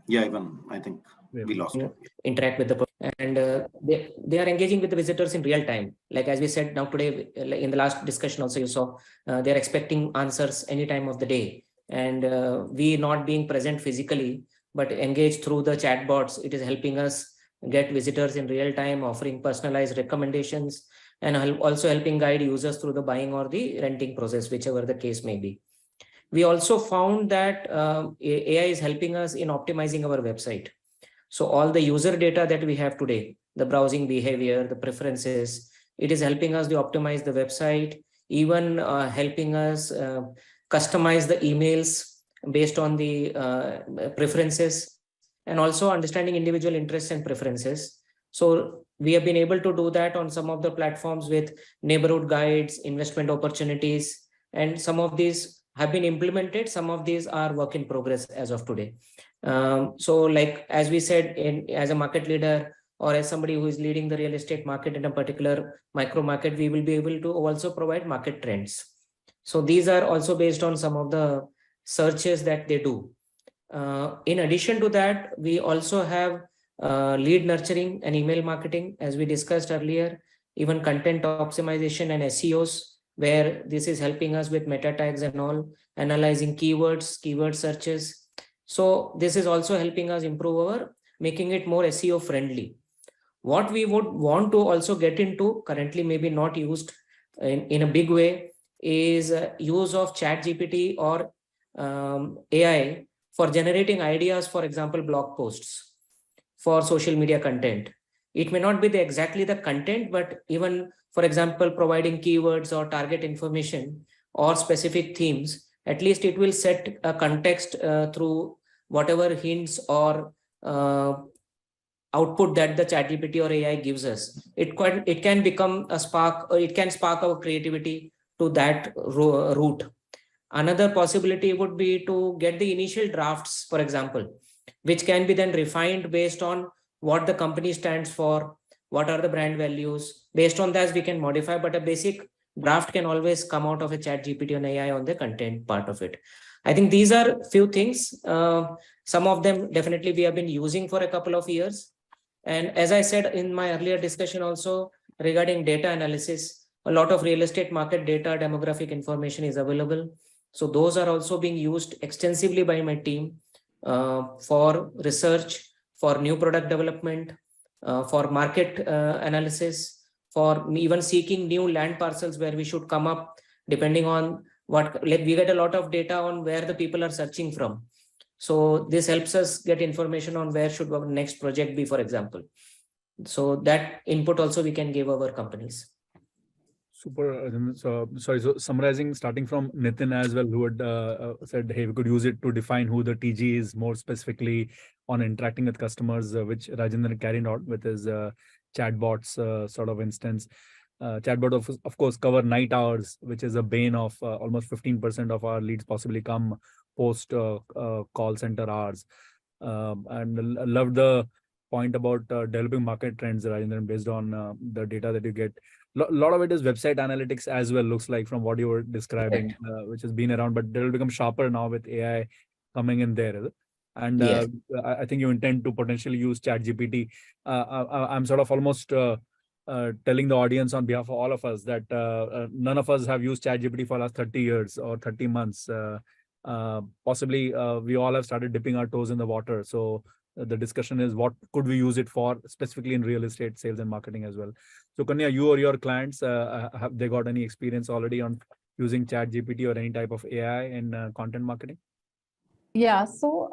Speaker 5: Yeah, Ivan, I think we lost him.
Speaker 4: Interact with the and they are engaging with the visitors in real time. Like as we said now today, in the last discussion also you saw, they're expecting answers any time of the day. And we not being present physically, but engaged through the chatbots, it is helping us get visitors in real time, offering personalized recommendations, and also helping guide users through the buying or the renting process, whichever the case may be. We also found that AI is helping us in optimizing our website. So all the user data that we have today, the browsing behavior, the preferences, it is helping us to optimize the website, even helping us customize the emails based on the preferences, and also understanding individual interests and preferences. So we have been able to do that on some of the platforms with neighborhood guides, investment opportunities, and some of these have been implemented. Some of these are work in progress as of today. So like, as we said, as a market leader or as somebody who is leading the real estate market in a particular micro market, we will be able to also provide market trends. So these are also based on some of the searches that they do. In addition to that, we also have lead nurturing and email marketing, as we discussed earlier, even content optimization and SEOs, where this is helping us with meta tags and all, analyzing keywords, keyword searches. So this is also helping us improve making it more SEO friendly. What we would want to also get into, currently maybe not used in a big way, is use of ChatGPT or AI for generating ideas, for example, blog posts for social media content. It may not be exactly the content, but even, for example, providing keywords or target information or specific themes, at least it will set a context through whatever hints or output that the ChatGPT or AI gives us, it can become a spark, or it can spark our creativity to that route. Another possibility would be to get the initial drafts, for example, which can be then refined based on what the company stands for, what are the brand values. Based on that, we can modify, but a basic draft can always come out of a ChatGPT and AI on the content part of it. I think these are few things. Some of them definitely we have been using for a couple of years. And as I said in my earlier discussion also regarding data analysis, a lot of real estate market data, demographic information is available. So those are also being used extensively by my team for research, for new product development, for market analysis, for even seeking new land parcels where we should come up, depending on what, like we get a lot of data on where the people are searching from. So this helps us get information on where should our next project be, for example. So that input also we can give our companies.
Speaker 2: Super. So summarizing, starting from Nitin as well, who had said, hey, we could use it to define who the TG is more specifically on interacting with customers, which Rajendran carried out with his chatbots sort of instance. Chatbot, of course, cover night hours, which is a bane of almost 15% of our leads possibly come post call center hours. And I love the point about developing market trends, Rajendran, based on the data that you get. A lot of it is website analytics as well, looks like, from what you were describing, which has been around, but they'll become sharper now with AI coming in there. And
Speaker 4: Yes.
Speaker 2: I think you intend to potentially use ChatGPT. I'm sort of almost telling the audience on behalf of all of us that none of us have used ChatGPT for the last 30 years or 30 months. Possibly we all have started dipping our toes in the water. So the discussion is what could we use it for specifically in real estate sales and marketing as well. So Kanya, you or your clients, have they got any experience already on using ChatGPT or any type of AI in content marketing?
Speaker 8: Yeah, so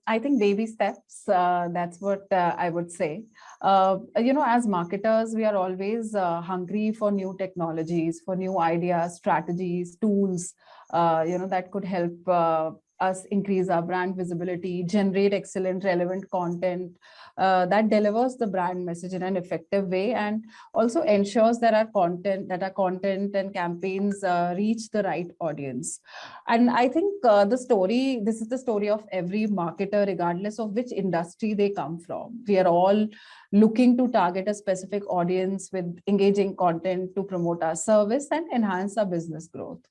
Speaker 8: I think baby steps, that's what I would say. As marketers, we are always hungry for new technologies, for new ideas, strategies, tools, that could help us increase our brand visibility, generate excellent, relevant content that delivers the brand message in an effective way, and also ensures that our content and campaigns reach the right audience. And I think this is the story of every marketer, regardless of which industry they come from. We are all looking to target a specific audience with engaging content to promote our service and enhance our business growth.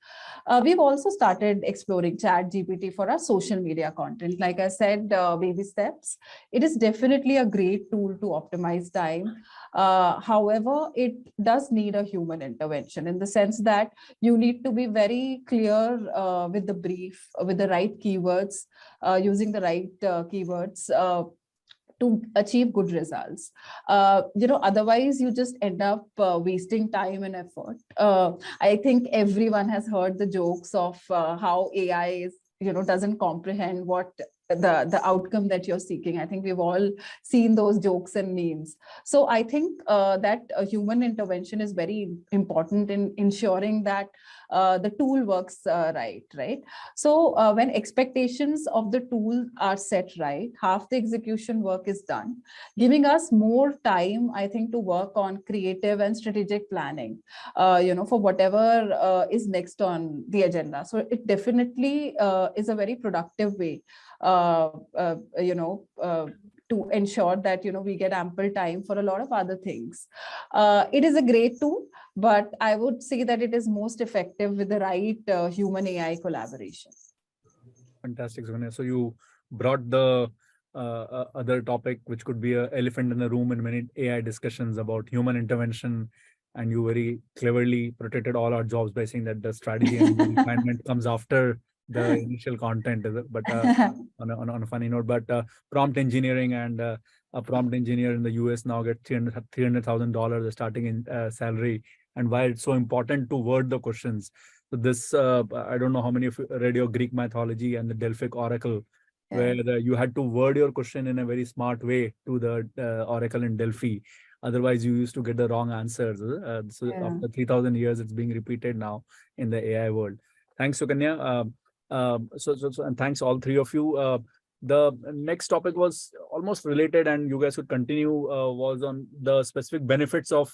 Speaker 8: We've also started exploring ChatGPT for our social media content. Like I said, baby steps. It is definitely a great tool to optimize time. However, it does need a human intervention, in the sense that you need to be very clear with the brief, with the right keywords, using the right keywords to achieve good results. Otherwise you just end up wasting time and effort. I think everyone has heard the jokes of how AI is, doesn't comprehend what the outcome that you're seeking. I think we've all seen those jokes and memes. So I think that human intervention is very important in ensuring that the tool works right. So when expectations of the tool are set right, half the execution work is done, giving us more time, I think, to work on creative and strategic planning, for whatever is next on the agenda. So it definitely is a very productive way to ensure that we get ample time for a lot of other things. It is a great tool, but I would say that it is most effective with the right human AI collaboration.
Speaker 2: Fantastic, Sukanya. So you brought the other topic, which could be an elephant in the room in many AI discussions about human intervention, and you very cleverly protected all our jobs by saying that the strategy and the refinement comes after the initial content. But on a funny note, but prompt engineering, and a prompt engineer in the US now get $300,000 starting in salary. And why it's so important to word the questions. So this, I don't know how many of you read your Greek mythology and the Delphic oracle, where you had to word your question in a very smart way to the oracle in Delphi. Otherwise, you used to get the wrong answers. After 3,000 years, it's being repeated now in the AI world. Thanks, Sukanya. And thanks all three of you. The next topic was almost almost related, and you guys could continue, was on the specific benefits of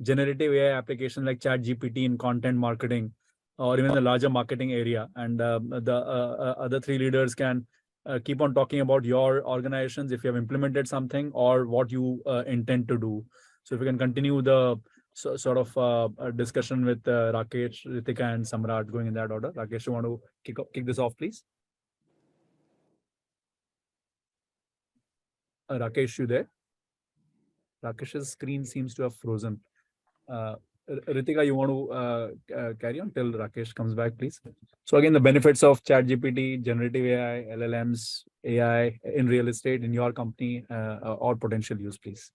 Speaker 2: generative AI application like ChatGPT in content marketing, or even the larger marketing area. And the other three leaders can keep on talking about your organizations, if you have implemented something or what you intend to do. So if you can continue the sort of discussion with Rakesh, Ritika, and Samrat, going in that order. Rakesh, you want to kick this off, please? Rakesh, you there? Rakesh's screen seems to have frozen. Ritika, you want to carry on till Rakesh comes back, please? So again, the benefits of ChatGPT, generative AI, LLMs, AI in real estate in your company, or potential use, please.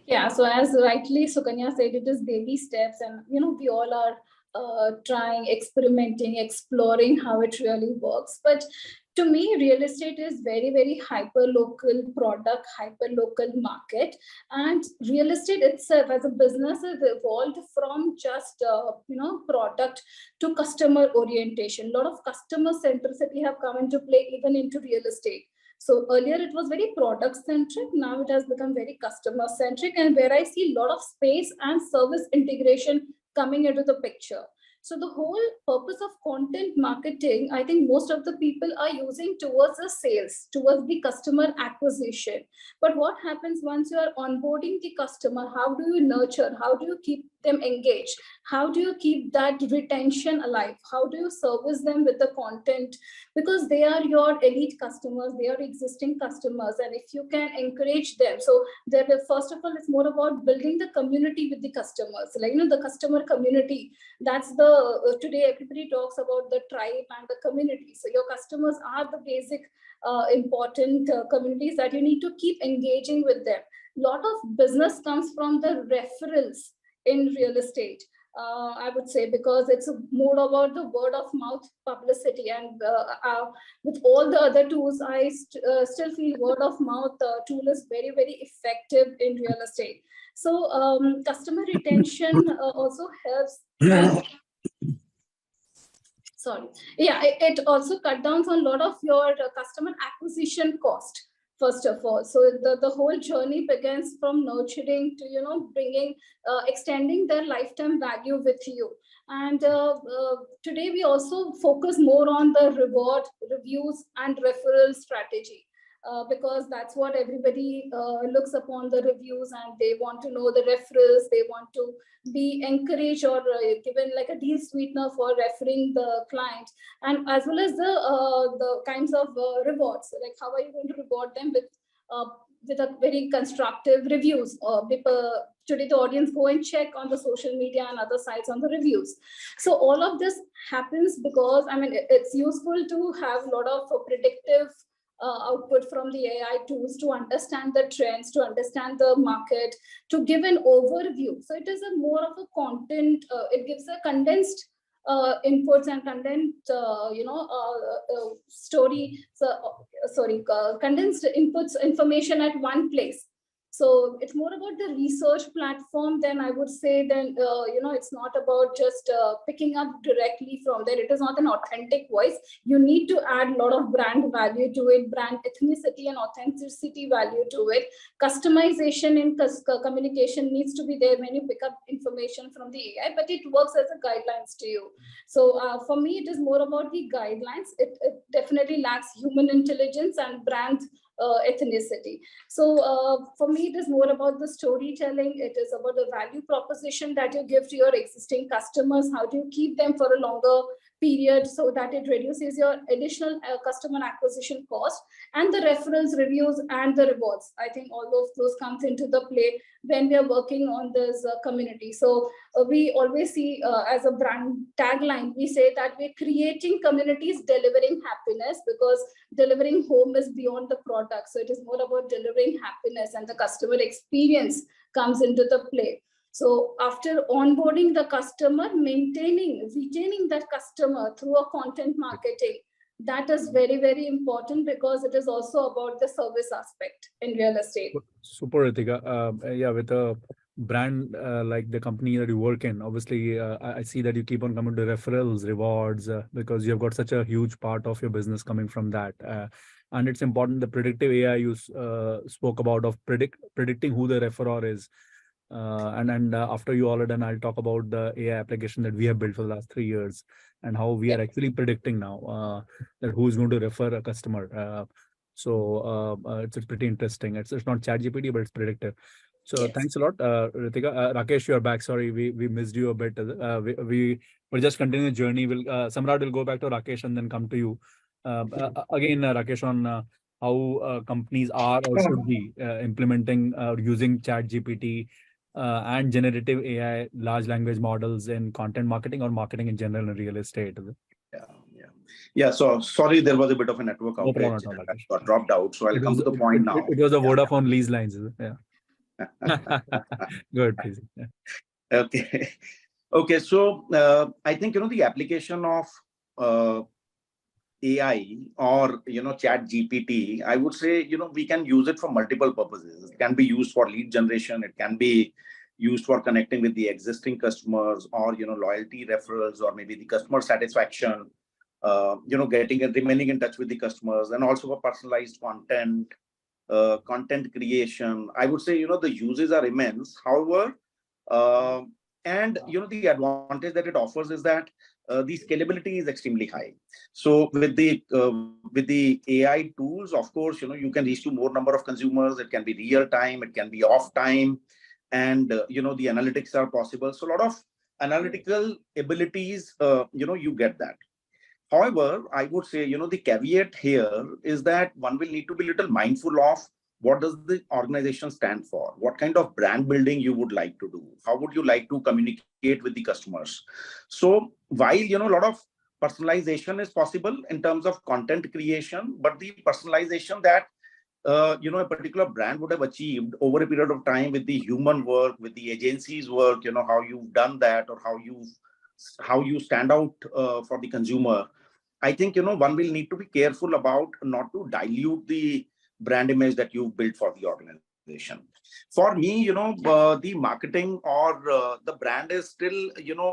Speaker 6: Yeah, so as rightly Sukanya said, it is baby steps, and we all are trying, experimenting, exploring how it really works. But to me, real estate is very, very hyper-local product, hyper-local market. And real estate itself as a business has evolved from just, product to customer orientation. A lot of customer centricity have come into play even into real estate. So earlier it was very product centric. Now it has become very customer centric, and where I see a lot of space and service integration coming into the picture. So the whole purpose of content marketing, I think most of the people are using towards the sales, towards the customer acquisition. But what happens once you are onboarding the customer? How do you nurture? How do you keep them engaged? How do you keep that retention alive? How do you service them with the content? Because they are your elite customers, they are existing customers, and if you can encourage them. So there, first of all, it's more about building the community with the customers, like the customer community. That's the today everybody talks about the tribe and the community. So your customers are the basic important communities that you need to keep engaging with them. A lot of business comes from the referrals in real estate. I would say, because it's more about the word of mouth publicity, and with all the other tools, I still feel word of mouth tool is very, very effective in real estate. So customer retention also helps. Sorry. Yeah, it also cut down on a lot of your customer acquisition cost. First of all, so the whole journey begins from nurturing to bringing, extending their lifetime value with you. And today we also focus more on the reward, reviews, and referral strategy. Because that's what everybody looks upon, the reviews, and they want to know the referrals. They want to be encouraged or given like a deal sweetener for referring the client, and as well as the kinds of rewards, like how are you going to reward them with a very constructive reviews. Today the audience go and check on the social media and other sites on the reviews. So all of this happens because it's useful to have a lot of predictive output from the AI tools to understand the trends, to understand the market, to give an overview. So it is a more of a content, it gives a condensed inputs and condensed, condensed inputs, information at one place. So it's more about the research platform than I would say. Then it's not about just picking up directly from there. It is not an authentic voice. You need to add a lot of brand value to it, brand ethnicity and authenticity value to it. Customization in communication needs to be there when you pick up information from the AI, but it works as a guidelines to you. So for me, it is more about the guidelines. It definitely lacks human intelligence and brand ethnicity. So for me, it is more about the storytelling. It is about the value proposition that you give to your existing customers. How do you keep them for a longer period so that it reduces your additional customer acquisition cost, and the referrals, reviews, and the rewards. I think all of those comes into the play when we are working on this community. So we always see as a brand tagline, we say that we're creating communities, delivering happiness, because delivering home is beyond the product. So it is more about delivering happiness, and the customer experience comes into the play. So after onboarding the customer, retaining that customer through a content marketing, that is very, very important, because it is also about the service aspect in real estate.
Speaker 2: Super, Ritika. Yeah, with a brand like the company that you work in, obviously, I see that you keep on coming to referrals, rewards, because you've got such a huge part of your business coming from that. And it's important, the predictive AI you spoke about, of predicting who the referrer is. And after you all are done, I'll talk about the AI application that we have built for the last 3 years and how we are actually predicting now that who's going to refer a customer. It's pretty interesting. It's not ChatGPT, but it's predictive. So thanks a lot, Ritika. Rakesh, you're back. Sorry, we missed you a bit. We were just continuing the journey. Samrat will go back to Rakesh and then come to you. Again, Rakesh, on how companies are or should be implementing using ChatGPT and generative AI, large language models in content marketing or marketing in general in real estate.
Speaker 5: Yeah. So sorry, there was a bit of a network outage.
Speaker 2: No problem at all,
Speaker 5: I got dropped out. So I'll come to the point now.
Speaker 2: It was a Vodafone lease lines. Yeah. Good, please. Yeah.
Speaker 5: Okay. Okay. So I think, the application of AI or, Chat GPT, I would say, we can use it for multiple purposes. It can be used for lead generation. It can be used for connecting with the existing customers, or, loyalty referrals, or maybe the customer satisfaction, getting and remaining in touch with the customers, and also for personalized content creation. I would say, the uses are immense. However, and the advantage that it offers is that the scalability is extremely high. So with the AI tools, of course, you can reach to more number of consumers. It can be real time, it can be off time, and the analytics are possible. So a lot of analytical abilities, you get that. However, I would say, the caveat here is that one will need to be a little mindful of what does the organization stand for, what kind of brand building you would like to do, how would you like to communicate with the customers. So while, a lot of personalization is possible in terms of content creation, but the personalization that a particular brand would have achieved over a period of time with the human work, with the agency's work, how you've done that, or how you stand out for the consumer. I think, one will need to be careful about not to dilute the brand image that you've built for the organization. For me, the marketing or the brand is still,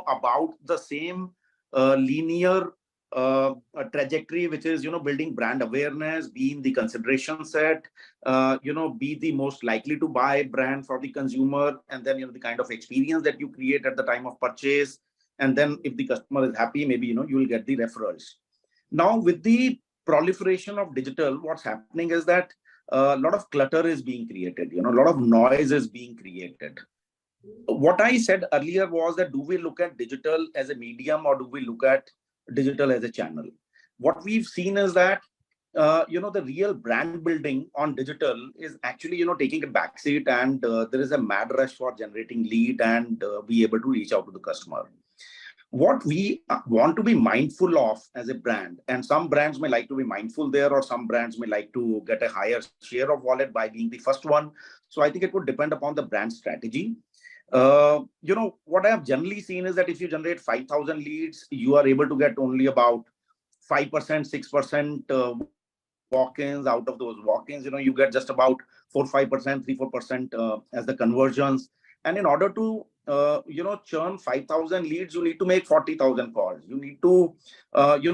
Speaker 5: about the same linear trajectory, which is, building brand awareness, being the consideration set, be the most likely to buy brand for the consumer, and then, the kind of experience that you create at the time of purchase. And then if the customer is happy, maybe, you will get the referrals. Now, with the proliferation of digital, what's happening is that a lot of clutter is being created, a lot of noise is being created. What I said earlier was that, do we look at digital as a medium, or do we look at digital as a channel? What we've seen is that, the real brand building on digital is actually, taking a backseat, and there is a mad rush for generating lead and be able to reach out to the customer. What we want to be mindful of as a brand, and some brands may like to be mindful there, or some brands may like to get a higher share of wallet by being the first one. So I think it would depend upon the brand strategy. What I have generally seen is that if you generate 5,000 leads, you are able to get only about 5%, 6% walk-ins. Out of those walk-ins, you get just about 4-5%, 3-4% as the conversions. And in order to churn 5,000 leads, you need to make 40,000 calls. You need to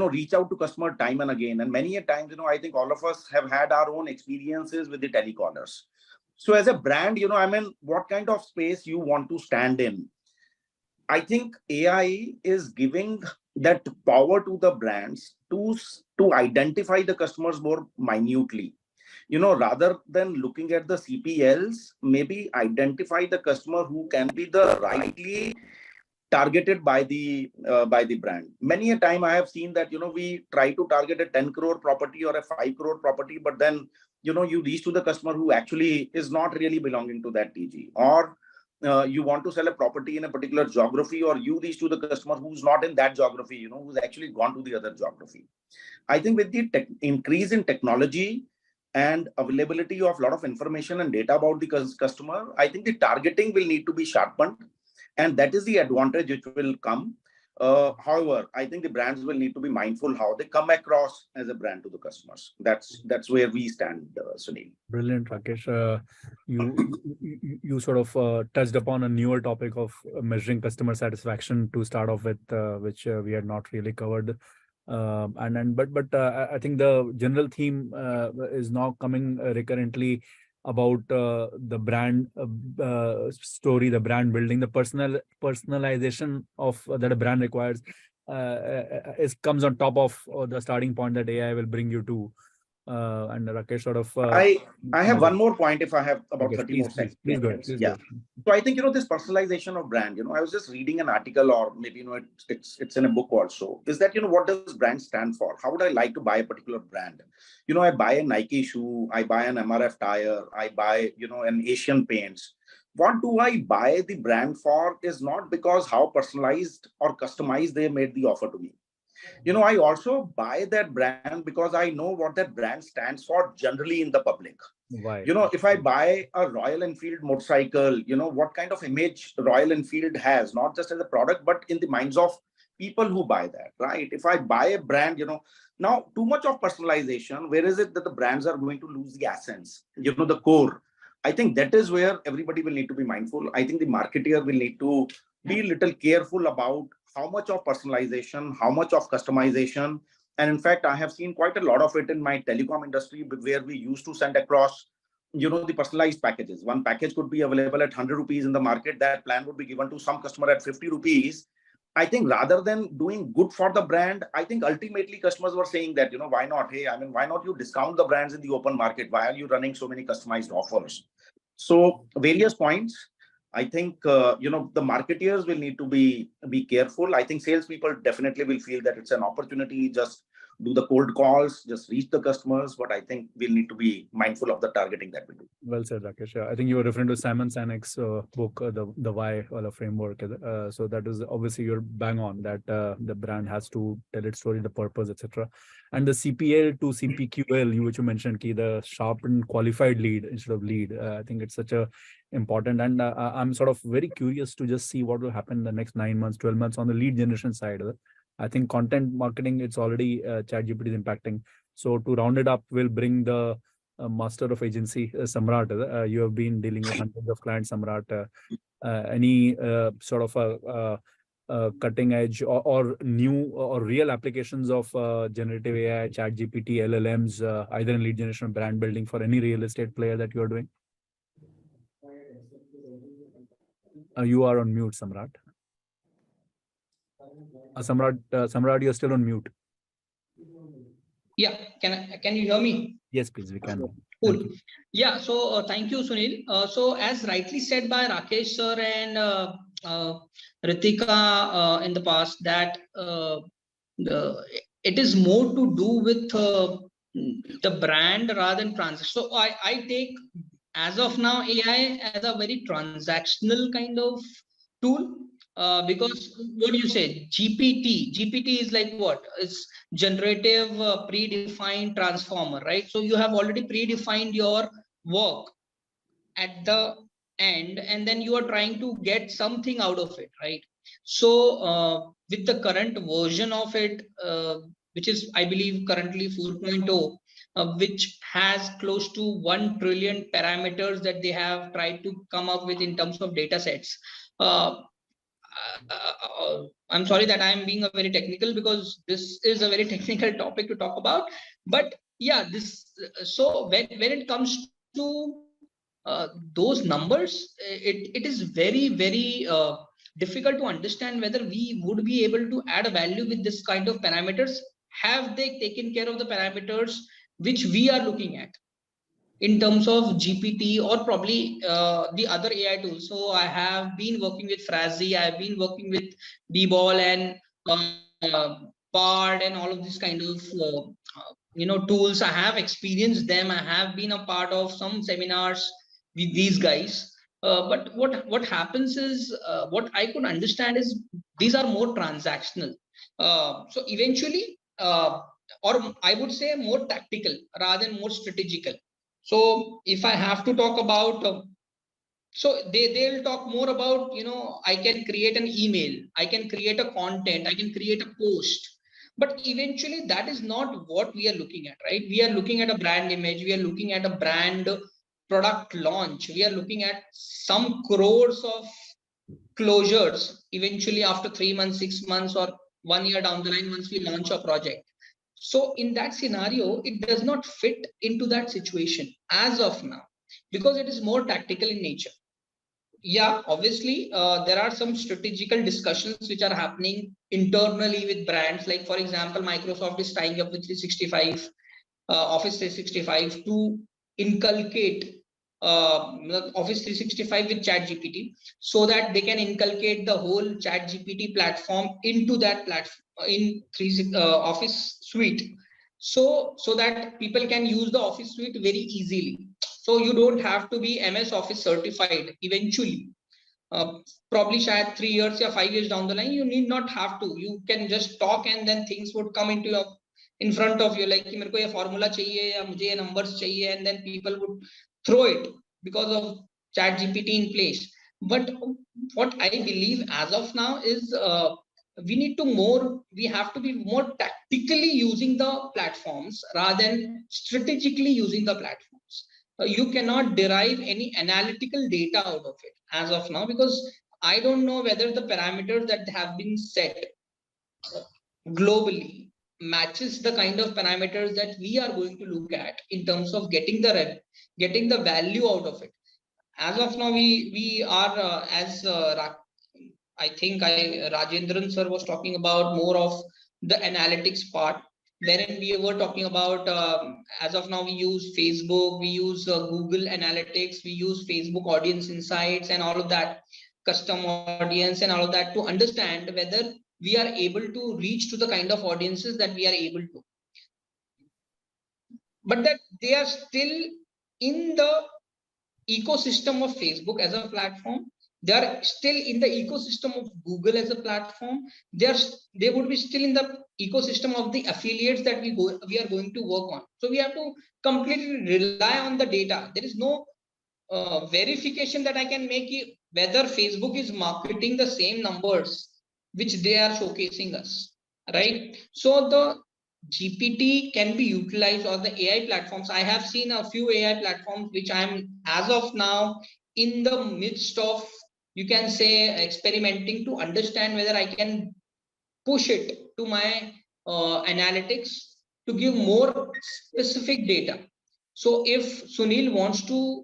Speaker 5: reach out to customer time and again. And many a times, I think all of us have had our own experiences with the telecallers. So as a brand, what kind of space you want to stand in? I think AI is giving that power to the brands to identify the customers more minutely. Rather than looking at the CPLs, maybe identify the customer who can be the rightly targeted by the brand. Many a time I have seen that, we try to target a 10 crore property or a 5 crore property, but then, you reach to the customer who actually is not really belonging to that TG, or you want to sell a property in a particular geography, or you reach to the customer who's not in that geography, who's actually gone to the other geography. I think with the increase in technology and availability of a lot of information and data about the customer, I think the targeting will need to be sharpened, and that is the advantage which will come. However, I think the brands will need to be mindful how they come across as a brand to the customers. That's where we stand, Sunil.
Speaker 2: Brilliant, Rakesh. You sort of touched upon a newer topic of measuring customer satisfaction to start off with, which we had not really covered But I think the general theme is now coming recurrently about the brand story, the brand building, the personalization of that a brand requires comes on top of the starting point that AI will bring you to. And Rakesh sort of
Speaker 5: I have one more point if I have about
Speaker 2: Rakesh,
Speaker 5: 30 more seconds.
Speaker 2: please go ahead. Please
Speaker 5: Yeah.
Speaker 2: go ahead.
Speaker 5: So I think, this personalization of brand, I was just reading an article, or maybe, it's in a book also, is that, what does brand stand for? How would I like to buy a particular brand? I buy a Nike shoe, I buy an MRF tire, I buy, an Asian Paints. What do I buy the brand for is not because how personalized or customized they made the offer to me. I also buy that brand because I know what that brand stands for generally in the public.
Speaker 2: Why?
Speaker 5: If I buy a Royal Enfield motorcycle, what kind of image Royal Enfield has, not just as a product, but in the minds of people who buy that, right? If I buy a brand, now too much of personalization, where is it that the brands are going to lose the essence, the core? I think that is where everybody will need to be mindful. I think the marketeer will need to be a little careful about how much of personalization, how much of customization. And in fact, I have seen quite a lot of it in my telecom industry, where we used to send across, the personalized packages. One package could be available at 100 rupees in the market. That plan would be given to some customer at 50 rupees. I think rather than doing good for the brand, I think ultimately customers were saying that, why not? Hey, why not you discount the brands in the open market? Why are you running so many customized offers? So various points. I think, the marketeers will need to be careful. I think salespeople definitely will feel that it's an opportunity, just do the cold calls, just reach the customers. But I think we'll need to be mindful of the targeting that we do.
Speaker 2: Well said, Rakesh. I think you were referring to Simon Sinek's book, the Why framework. So that is obviously you're bang on that the brand has to tell its story, the purpose, etc. And the CPL to CPQL, which you mentioned, Ki, the sharpened qualified lead instead of lead. I think it's such a important, and I'm sort of very curious to just see what will happen in the next 9 months, 12 months on the lead generation side. I think content marketing, it's already ChatGPT is impacting. So to round it up, we'll bring the master of agency, Samrat. You have been dealing with hundreds of clients, Samrat. Any sort of cutting edge or new or real applications of generative AI, ChatGPT, LLMs, either in lead generation or brand building for any real estate player that you are doing? You are on mute, Samrat. Samrat, you're still on mute.
Speaker 7: Yeah, can you hear me?
Speaker 2: Yes, please, we can.
Speaker 7: Cool. Yeah, so thank you, Sunil. So as rightly said by Rakesh sir and Ritika in the past, that it is more to do with the brand rather than transaction. So I take, as of now, AI as a very transactional kind of tool. Because what do you say? GPT is like what? It's generative predefined transformer, right? So you have already predefined your work at the end, and then you are trying to get something out of it, right? So with the current version of it, which is, I believe, currently 4.0, which has close to 1 trillion parameters that they have tried to come up with in terms of data sets. I'm sorry that I'm being a very technical, because this is a very technical topic to talk about. But yeah, so when it comes to those numbers, it is very, very difficult to understand whether we would be able to add a value with this kind of parameters. Have they taken care of the parameters which we are looking at in terms of GPT or probably the other AI tools? So I have been working with Frazy, I've been working with B-Ball and Bard and all of these kind of tools. I have experienced them. I have been a part of some seminars with these guys. But what happens is, what I could understand is these are more transactional. So eventually, or I would say more tactical rather than more strategical. So if I have to talk about, so they'll talk more about, I can create an email, I can create a content, I can create a post. But eventually that is not what we are looking at, right? We are looking at a brand image, we are looking at a brand product launch, we are looking at some crores of closures eventually after 3 months, 6 months, or 1 year down the line once we launch a project. So in that scenario, it does not fit into that situation as of now, because it is more tactical in nature. Yeah, obviously, there are some strategical discussions which are happening internally with brands. Like, for example, Microsoft is tying up with 365, Office 365 to inculcate Office 365 with ChatGPT, so that they can inculcate the whole ChatGPT platform into that platform in Office suite, so that people can use the Office suite very easily. So you don't have to be MS Office certified eventually. Probably shayad 3 years or 5 years down the line, you need not have to. You can just talk and then things would come into your in front of you, like कि मेरे को ये formula चाहिए या मुझे ये numbers चाहिए, and then people would throw it because of chat GPT in place. But what I believe as of now is we have to be more tactically using the platforms rather than strategically using the platforms. You cannot derive any analytical data out of it as of now, because I don't know whether the parameters that have been set globally matches the kind of parameters that we are going to look at in terms of getting the value out of it. As of now, we are I think Rajendran sir was talking about more of the analytics part, wherein we were talking about as of now we use Facebook, we use Google Analytics, we use Facebook Audience Insights and all of that, custom audience and all of that, to understand whether we are able to reach to the kind of audiences that we are able to. But that they are still in the ecosystem of Facebook as a platform. They are still in the ecosystem of Google as a platform. They would be still in the ecosystem of the affiliates that we are going to work on. So we have to completely rely on the data. There is no verification that I can make whether Facebook is marketing the same numbers which they are showcasing us, right? So the GPT can be utilized, or the AI platforms. I have seen a few AI platforms which I'm as of now in the midst of, you can say, experimenting to understand whether I can push it to my analytics to give more specific data. So if Sunil wants to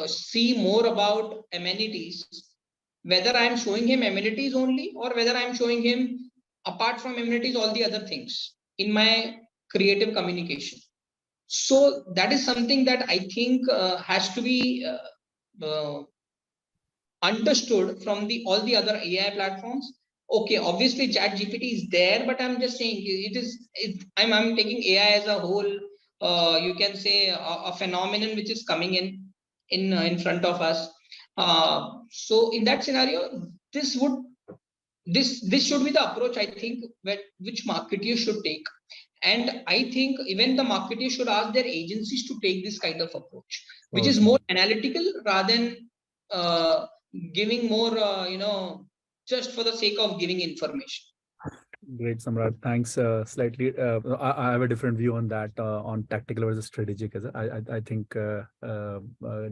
Speaker 7: see more about amenities, whether I'm showing him amenities only or whether I'm showing him, apart from amenities, all the other things in my creative communication. So that is something that I think has to be understood from all the other AI platforms. Okay, obviously chat GPT is there, but I'm just saying I'm taking AI as a whole, you can say a phenomenon which is coming in front of us. So in that scenario, this should be the approach, I think, which marketeers should take. And I think even the marketeers should ask their agencies to take this kind of approach, which is more analytical rather than giving more, just for the sake of giving information.
Speaker 2: Great, Samrat. Thanks. Slightly, I have a different view on that, on tactical versus strategic. I think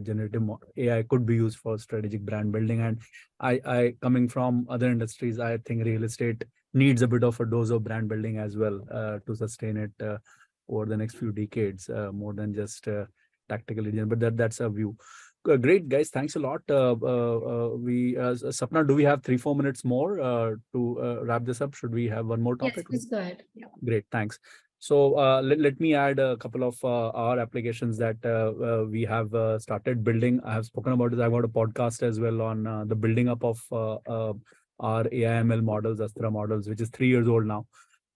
Speaker 2: generative AI could be used for strategic brand building. And I coming from other industries, I think real estate needs a bit of a dose of brand building as well to sustain it over the next few decades, more than just tactical. But that's a view. Great, guys. Thanks a lot. Sapna, do we have 3-4 minutes more to wrap this up? Should we have one more topic?
Speaker 1: Yes, please go ahead. Yeah.
Speaker 2: Great, thanks. So let me add a couple of our applications that we have started building. I have spoken about this. I've got a podcast as well on the building up of our AI/ML models, Astra models, which is 3 years old now,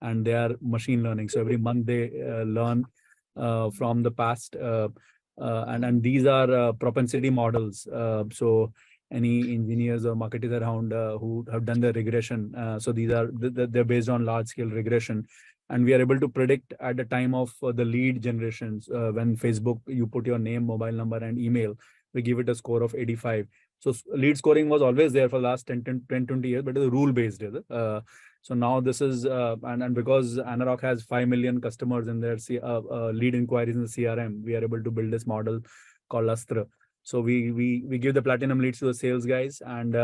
Speaker 2: and they are machine learning. So every month they learn from the past. And these are propensity models. So any engineers or marketers around who have done the regression. So these are they're based on large scale regression, and we are able to predict at the time of the lead generations. When Facebook, you put your name, mobile number, and email, we give it a score of 85. So lead scoring was always there for the last 10, 20 years, but it's rule based. So now this is, and because Anurag has 5 million customers in their lead inquiries in the CRM, we are able to build this model called Astra. So we give the platinum leads to the sales guys, and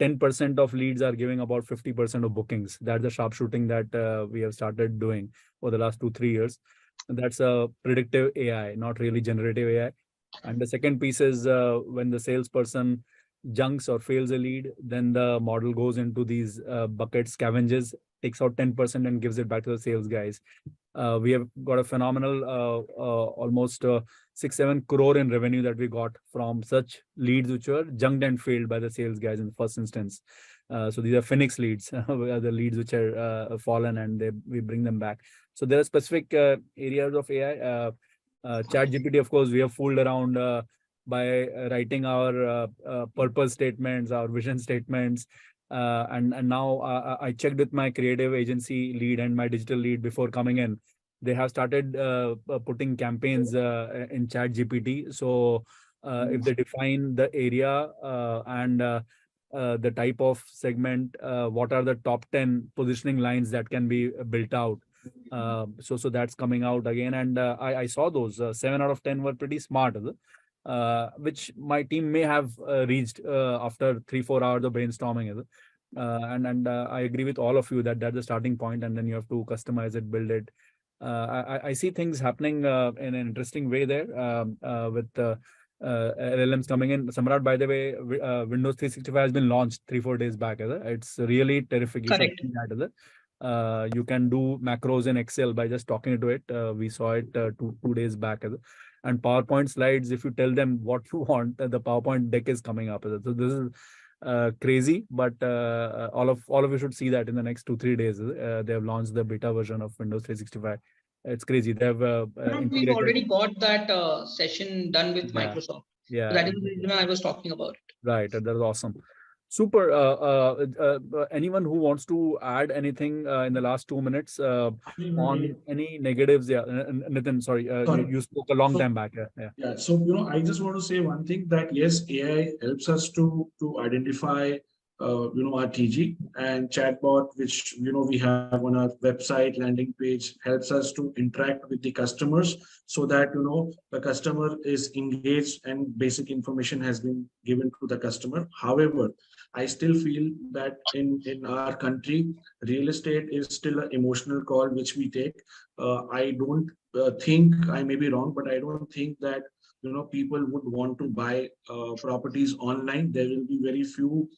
Speaker 2: 10% of leads are giving about 50% of bookings. That's the sharpshooting that we have started doing over the last 2-3 years. And that's a predictive AI, not really generative AI. And the second piece is when the salesperson junks or fails a lead, then the model goes into these buckets, scavenges, takes out 10% and gives it back to the sales guys. We have got a phenomenal almost 6-7 crore in revenue that we got from such leads which were junked and failed by the sales guys in the first instance. So these are Phoenix leads, the leads which are fallen, and we bring them back. So there are specific areas of AI. ChatGPT, of course, we have fooled around by writing our purpose statements, our vision statements. And now I checked with my creative agency lead and my digital lead before coming in. They have started putting campaigns in ChatGPT. So if they define the area and the type of segment, what are the top 10 positioning lines that can be built out? So that's coming out again. And I saw those 7 out of 10 were pretty smart, which my team may have reached after 3-4 hours of brainstorming. And I agree with all of you that that's the starting point, and then you have to customize it, build it. I see things happening in an interesting way there with LLMs coming in. Samrat, by the way, Windows 365 has been launched 3-4 days back. It's really terrific. You should
Speaker 7: Correct.
Speaker 2: see that. You can do macros in Excel by just talking to it. We saw it 2 days back. And PowerPoint slides, if you tell them what you want, the PowerPoint deck is coming up. So this is crazy, but all of you should see that in the next 2-3 days. They have launched the beta version of Windows 365. It's crazy. They have
Speaker 7: We've already got that session done with Microsoft.
Speaker 2: Yeah,
Speaker 7: So that is the reason I was talking about it.
Speaker 2: right. That is awesome. Super. Anyone who wants to add anything in the last 2 minutes on any negatives? Yeah, Nitin, sorry, you spoke a long time back.
Speaker 3: Yeah. So, I just want to say one thing, that yes, AI helps us to identify, our TG, and chatbot, which, we have on our website landing page, helps us to interact with the customers so that, the customer is engaged and basic information has been given to the customer. However, I still feel that in our country, real estate is still an emotional call which we take. I don't think, I may be wrong, but I don't think that people would want to buy properties online. There will be very few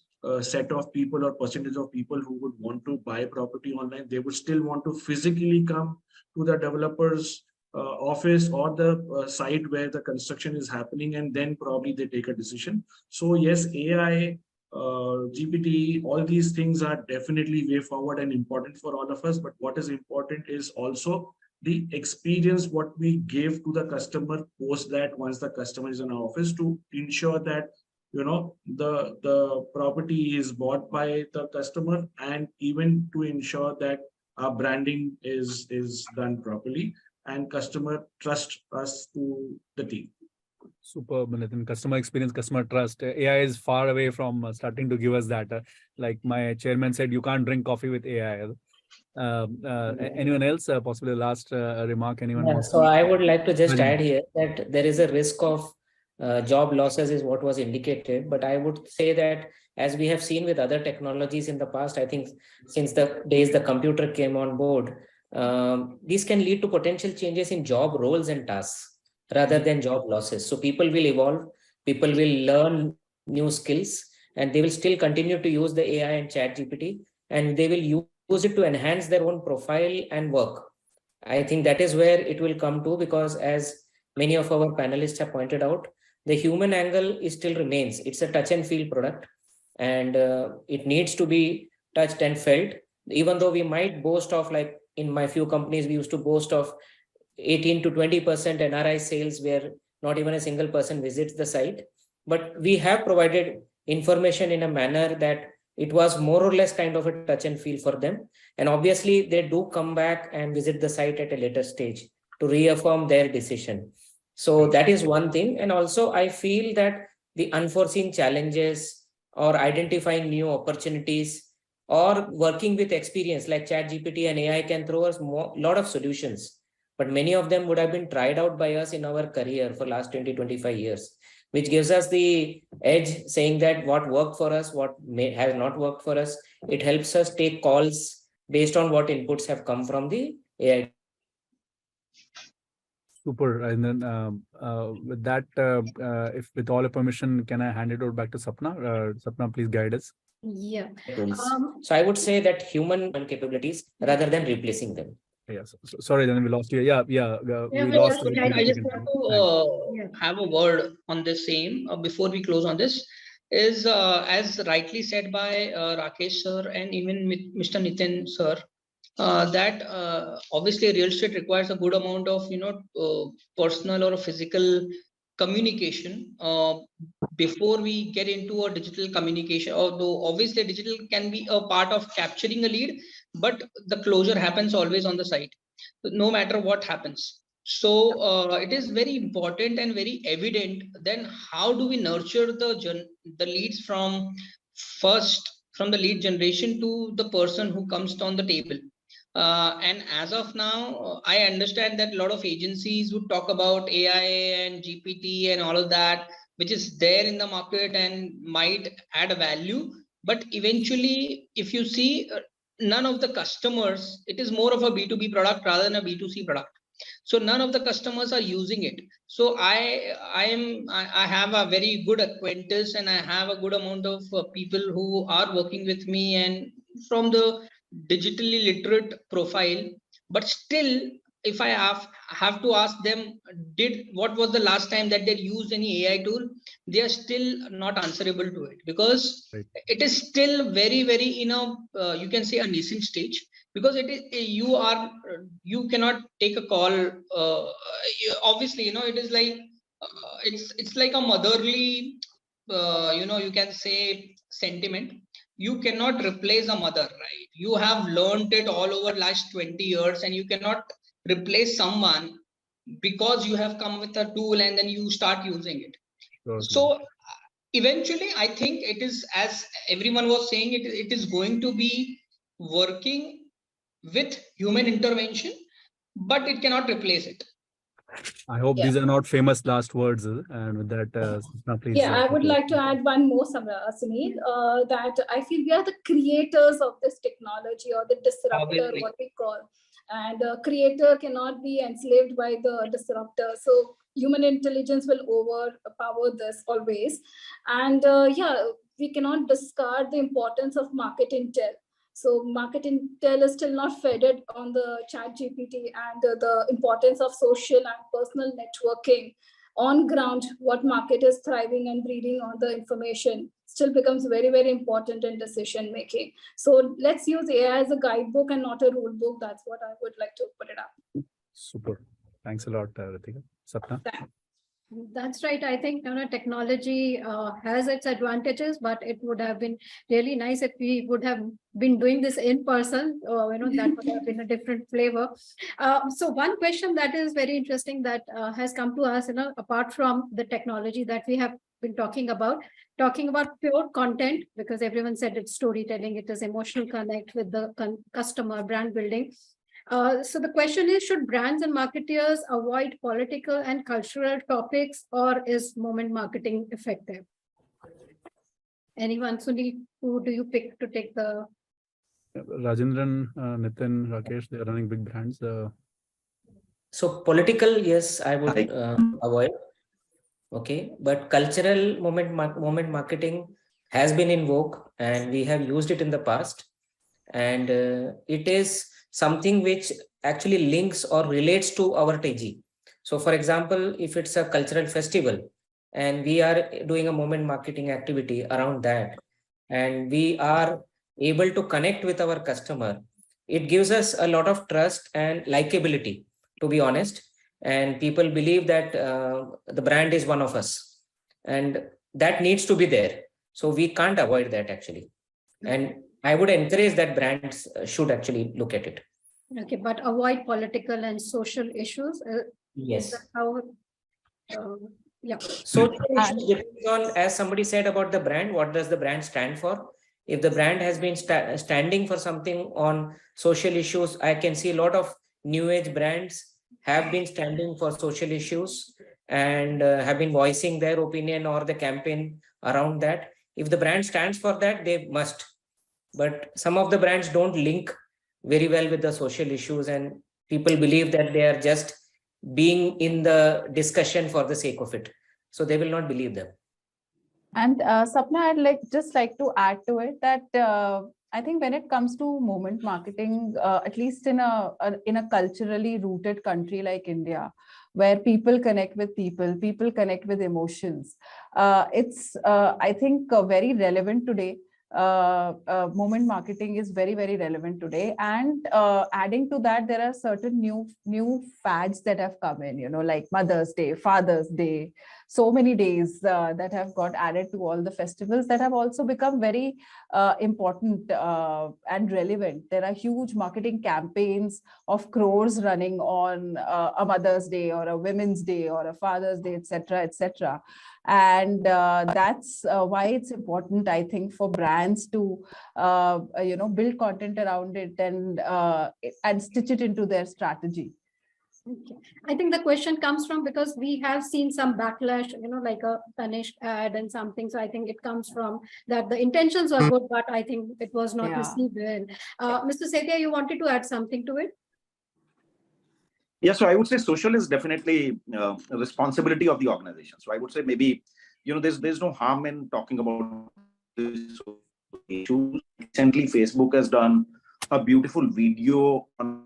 Speaker 3: set of people or percentage of people who would want to buy property online. They would still want to physically come to the developer's office or the site where the construction is happening, and then probably they take a decision. So yes, AI, GPT, all these things are definitely way forward and important for all of us. But what is important is also the experience what we give to the customer post that, once the customer is in our office, to ensure that the property is bought by the customer, and even to ensure that our branding is done properly and customer trust us to the team.
Speaker 2: Superb, Nitin. Customer experience, customer trust. AI is far away from starting to give us that. Like my chairman said, you can't drink coffee with AI. Anyone else? Possibly last remark. Anyone?
Speaker 4: Yeah, so I would like to just add here that there is a risk of job losses is what was indicated. But I would say that, as we have seen with other technologies in the past, I think since the days the computer came on board, these can lead to potential changes in job roles and tasks rather than job losses. So people will evolve, people will learn new skills, and they will still continue to use the AI and ChatGPT, and they will use it to enhance their own profile and work. I think that is where it will come to, because as many of our panelists have pointed out, the human angle still remains. It's a touch and feel product, and it needs to be touched and felt. Even though we might boast of, like in my few companies, we used to boast of 18 to 20% NRI sales where not even a single person visits the site. But we have provided information in a manner that it was more or less kind of a touch and feel for them. And obviously they do come back and visit the site at a later stage to reaffirm their decision. So that is one thing. And also I feel that the unforeseen challenges or identifying new opportunities or working with experience like ChatGPT and AI can throw us a lot of solutions. But many of them would have been tried out by us in our career for last 20-25 years. which gives us the edge, saying that what worked for us, what has not worked for us. It helps us take calls based on what inputs have come from the AI.
Speaker 2: Super. And then with that, if with all your permission, can I hand it over back to Sapna? Sapna, please guide us.
Speaker 1: Yeah.
Speaker 4: So I would say that human capabilities rather than replacing them.
Speaker 2: Yes. Sorry, then we lost you. Yeah. We
Speaker 1: we
Speaker 2: lost.
Speaker 1: lost you.
Speaker 7: I just want to have a word on the same before we close on this. Is as rightly said by Rakesh sir and even Mr. Nitin sir, that obviously real estate requires a good amount of personal or physical communication before we get into a digital communication. Although obviously digital can be a part of capturing a lead, but the closure happens always on the site, no matter what happens. So it is very important and very evident. Then how do we nurture the leads from the lead generation to the person who comes on the table? And as of now, I understand that a lot of agencies would talk about AI and GPT and all of that, which is there in the market and might add a value. But eventually, if you see, none of the customers, it is more of a B2B product rather than a B2C product. So none of the customers are using it. So I have a very good acquaintance, and I have a good amount of people who are working with me and from the digitally literate profile. But still, if I have to ask them, what was the last time that they used any AI tool, they are still not answerable to it, because it is still very, very you can say a nascent stage, because it is you cannot take a call. Obviously, it is like it's like a motherly you can say sentiment. You cannot replace a mother, right? You have learned it all over last 20 years, and you cannot replace someone because you have come with a tool and then you start using it. So eventually, I think it is, as everyone was saying, it is going to be working with human intervention, but it cannot replace it.
Speaker 2: I hope these are not famous last words. And with that, Sapna, please.
Speaker 6: Yeah, I would like to add one more, Sunil, that I feel we are the creators of this technology, or the disruptor,
Speaker 7: Obviously.
Speaker 6: what we call. And the creator cannot be enslaved by the disruptor. So human intelligence will overpower this always. And we cannot discard the importance of market intel. So market intel is still not fed on the chat GPT, and the importance of social and personal networking on ground, what market is thriving and breeding on the information still becomes very, very important in decision making. So let's use AI as a guidebook and not a rule book. That's what I would like to put it up.
Speaker 2: Super. Thanks a lot, Ritika. Sapna?
Speaker 1: That's right. I think technology has its advantages, but it would have been really nice if we would have been doing this in person. That would have been a different flavor. So one question that is very interesting that has come to us, apart from the technology that we have been talking about pure content, because everyone said it's storytelling, it is emotional connect with the customer, brand building. So the question is, should brands and marketers avoid political and cultural topics, or is moment marketing effective? Anyone, Sunil, who do you pick to take the...
Speaker 2: Rajendran, Nitin, Rakesh, they are running big brands.
Speaker 4: So political, yes, I would avoid. Okay, but cultural moment marketing has been in vogue, and we have used it in the past. And it is something which actually links or relates to our TG. So for example, if it's a cultural festival and we are doing a moment marketing activity around that, and we are able to connect with our customer, it gives us a lot of trust and likability, to be honest. And people believe that the brand is one of us, and that needs to be there. So we can't avoid that actually. And I would encourage that brands should actually look at it.
Speaker 1: Okay, but avoid political and social issues.
Speaker 4: Yes.
Speaker 1: How,
Speaker 4: So depends on, as somebody said about the brand, what does the brand stand for? If the brand has been standing for something on social issues, I can see a lot of new age brands have been standing for social issues, and have been voicing their opinion or the campaign around that. If the brand stands for that, they must. But some of the brands don't link very well with the social issues, and people believe that they are just being in the discussion for the sake of it. So they will not believe them.
Speaker 8: And Sapna, I'd just like to add to it that I think when it comes to moment marketing, at least in a culturally rooted country like India, where people connect with people connect with emotions, it's I think very relevant today. Moment marketing is very, very relevant today, and adding to that, there are certain new fads that have come in, like Mother's Day, Father's Day, so many days that have got added to all the festivals that have also become very important and relevant. There are huge marketing campaigns of crores running on a Mother's Day or a Women's Day or a Father's Day, etc., etc. And that's why it's important, I think, for brands to build content around it and stitch it into their strategy.
Speaker 1: Okay. I think the question comes from because we have seen some backlash, like a punished ad and something. So I think it comes from that the intentions were good, but I think it was not received well. Mr. Setia, you wanted to add something to it?
Speaker 5: Yeah, so I would say social is definitely a responsibility of the organization. So I would say maybe, there's no harm in talking about this issue. Recently, Facebook has done a beautiful video on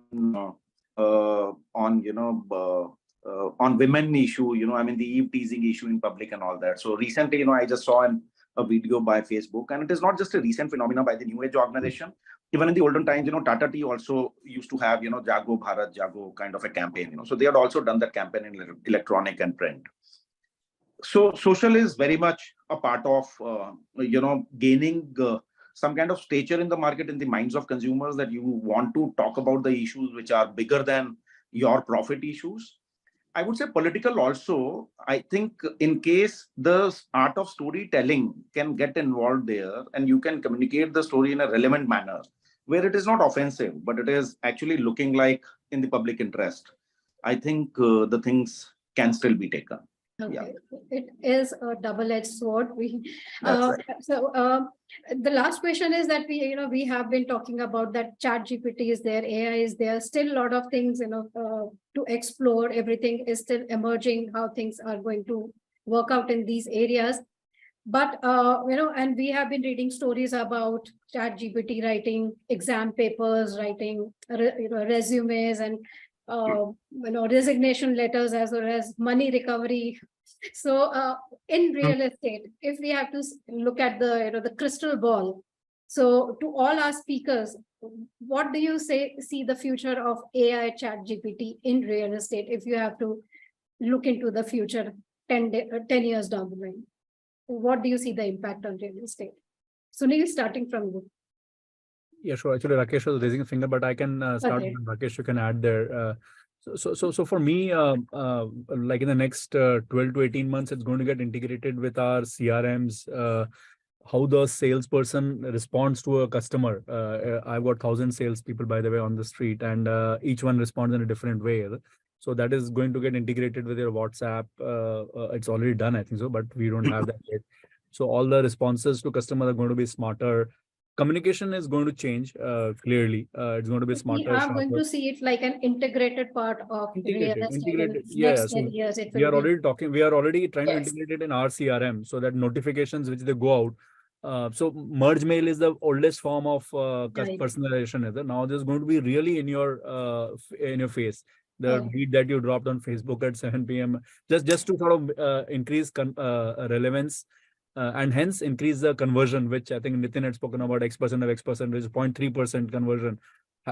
Speaker 5: women issue, the Eve teasing issue in public and all that. So recently, I just saw a video by Facebook, and it is not just a recent phenomenon by the New Age organization. Even in the olden times, Tata Tea also used to have, Jago Bharat, Jago kind of a campaign, so they had also done that campaign in electronic and print. So social is very much a part of, gaining some kind of stature in the market, in the minds of consumers, that you want to talk about the issues which are bigger than your profit issues. I would say political also. I think in case the art of storytelling can get involved there, and you can communicate the story in a relevant manner, where it is not offensive, but it is actually looking like in the public interest, I think the things can still be taken.
Speaker 1: Okay.
Speaker 5: Yeah.
Speaker 1: It is a double-edged sword.
Speaker 5: Right.
Speaker 1: So the last question is that we have been talking about that ChatGPT is there, AI is there, still a lot of things to explore. Everything is still emerging, how things are going to work out in these areas. But and we have been reading stories about ChatGPT writing exam papers, writing resumes, and resignation letters, as well as money recovery. So in real estate, if we have to look at the crystal ball, so to all our speakers, what do you see the future of AI ChatGPT in real estate if you have to look into the future 10 years down the line? What do you see the impact on real estate? Sunil, starting from you.
Speaker 2: Yeah, sure. Actually, Rakesh was raising a finger, but I can start.
Speaker 1: Okay.
Speaker 2: With Rakesh, you can add there. So for me, like in the next 12 to 18 months, it's going to get integrated with our CRMs. How the salesperson responds to a customer. I've got 1,000 salespeople, by the way, on the street, and each one responds in a different way. So that is going to get integrated with your WhatsApp. It's already done, I think so, but we don't have that yet. So all the responses to customers are going to be smarter. Communication is going to change clearly. It's going to be smarter.
Speaker 1: We are going to see it like an integrated part of real estate in next 10 years.
Speaker 2: We are already talking. We are already trying to
Speaker 1: Yes.
Speaker 2: integrate it in our CRM so that notifications which they go out. So merge mail is the oldest form of
Speaker 1: Right.
Speaker 2: personalization. Now there's going to be really in your face. The tweet that you dropped on Facebook at 7 p.m. just to sort of increase relevance. And hence increase the conversion, which I think Nitin had spoken about, X% of X%, which is 0.3% conversion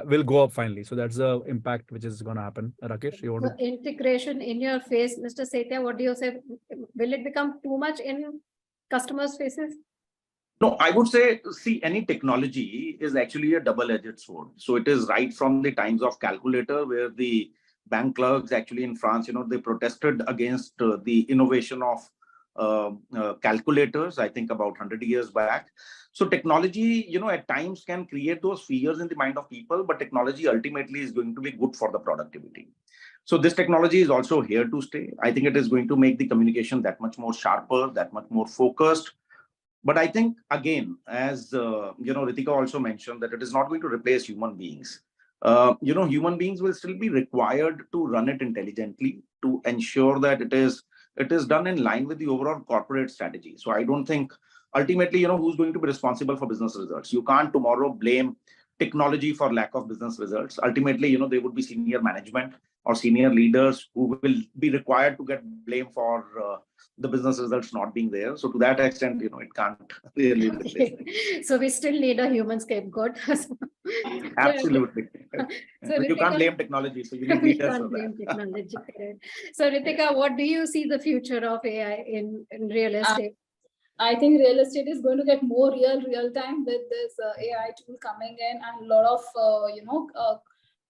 Speaker 2: will go up finally. So that's the impact which is going to happen. Rakesh, you want to?
Speaker 1: Integration in your face, Mr. Setia, what do you say? Will it become too much in customers' faces?
Speaker 5: No, I would say, see, any technology is actually a double-edged sword. So it is right from the times of calculator, where the bank clerks actually in France, they protested against the innovation of calculators, I think about 100 years back. So technology, at times can create those fears in the mind of people, but technology ultimately is going to be good for the productivity. So this technology is also here to stay. I think it is going to make the communication that much more sharper, that much more focused. But I think, again, as Ritika also mentioned, that it is not going to replace human beings. Human beings will still be required to run it intelligently, to ensure that it is done in line with the overall corporate strategy. So I don't think ultimately, who's going to be responsible for business results? You can't tomorrow blame technology for lack of business results. Ultimately, they would be senior management or senior leaders who will be required to get blamed for the business results not being there. So to that extent, it can't really replace
Speaker 1: Okay. So we still need a human scapegoat.
Speaker 5: Absolutely.
Speaker 1: So
Speaker 5: You can't
Speaker 1: Ritika,
Speaker 5: blame technology, so you need
Speaker 1: we
Speaker 5: leaders
Speaker 1: can't
Speaker 5: for
Speaker 1: blame
Speaker 5: that.
Speaker 1: technology. Correct. So Ritika, what do you see the future of AI in real estate?
Speaker 6: I think real estate is going to get more real time with this AI tool coming in, and a lot of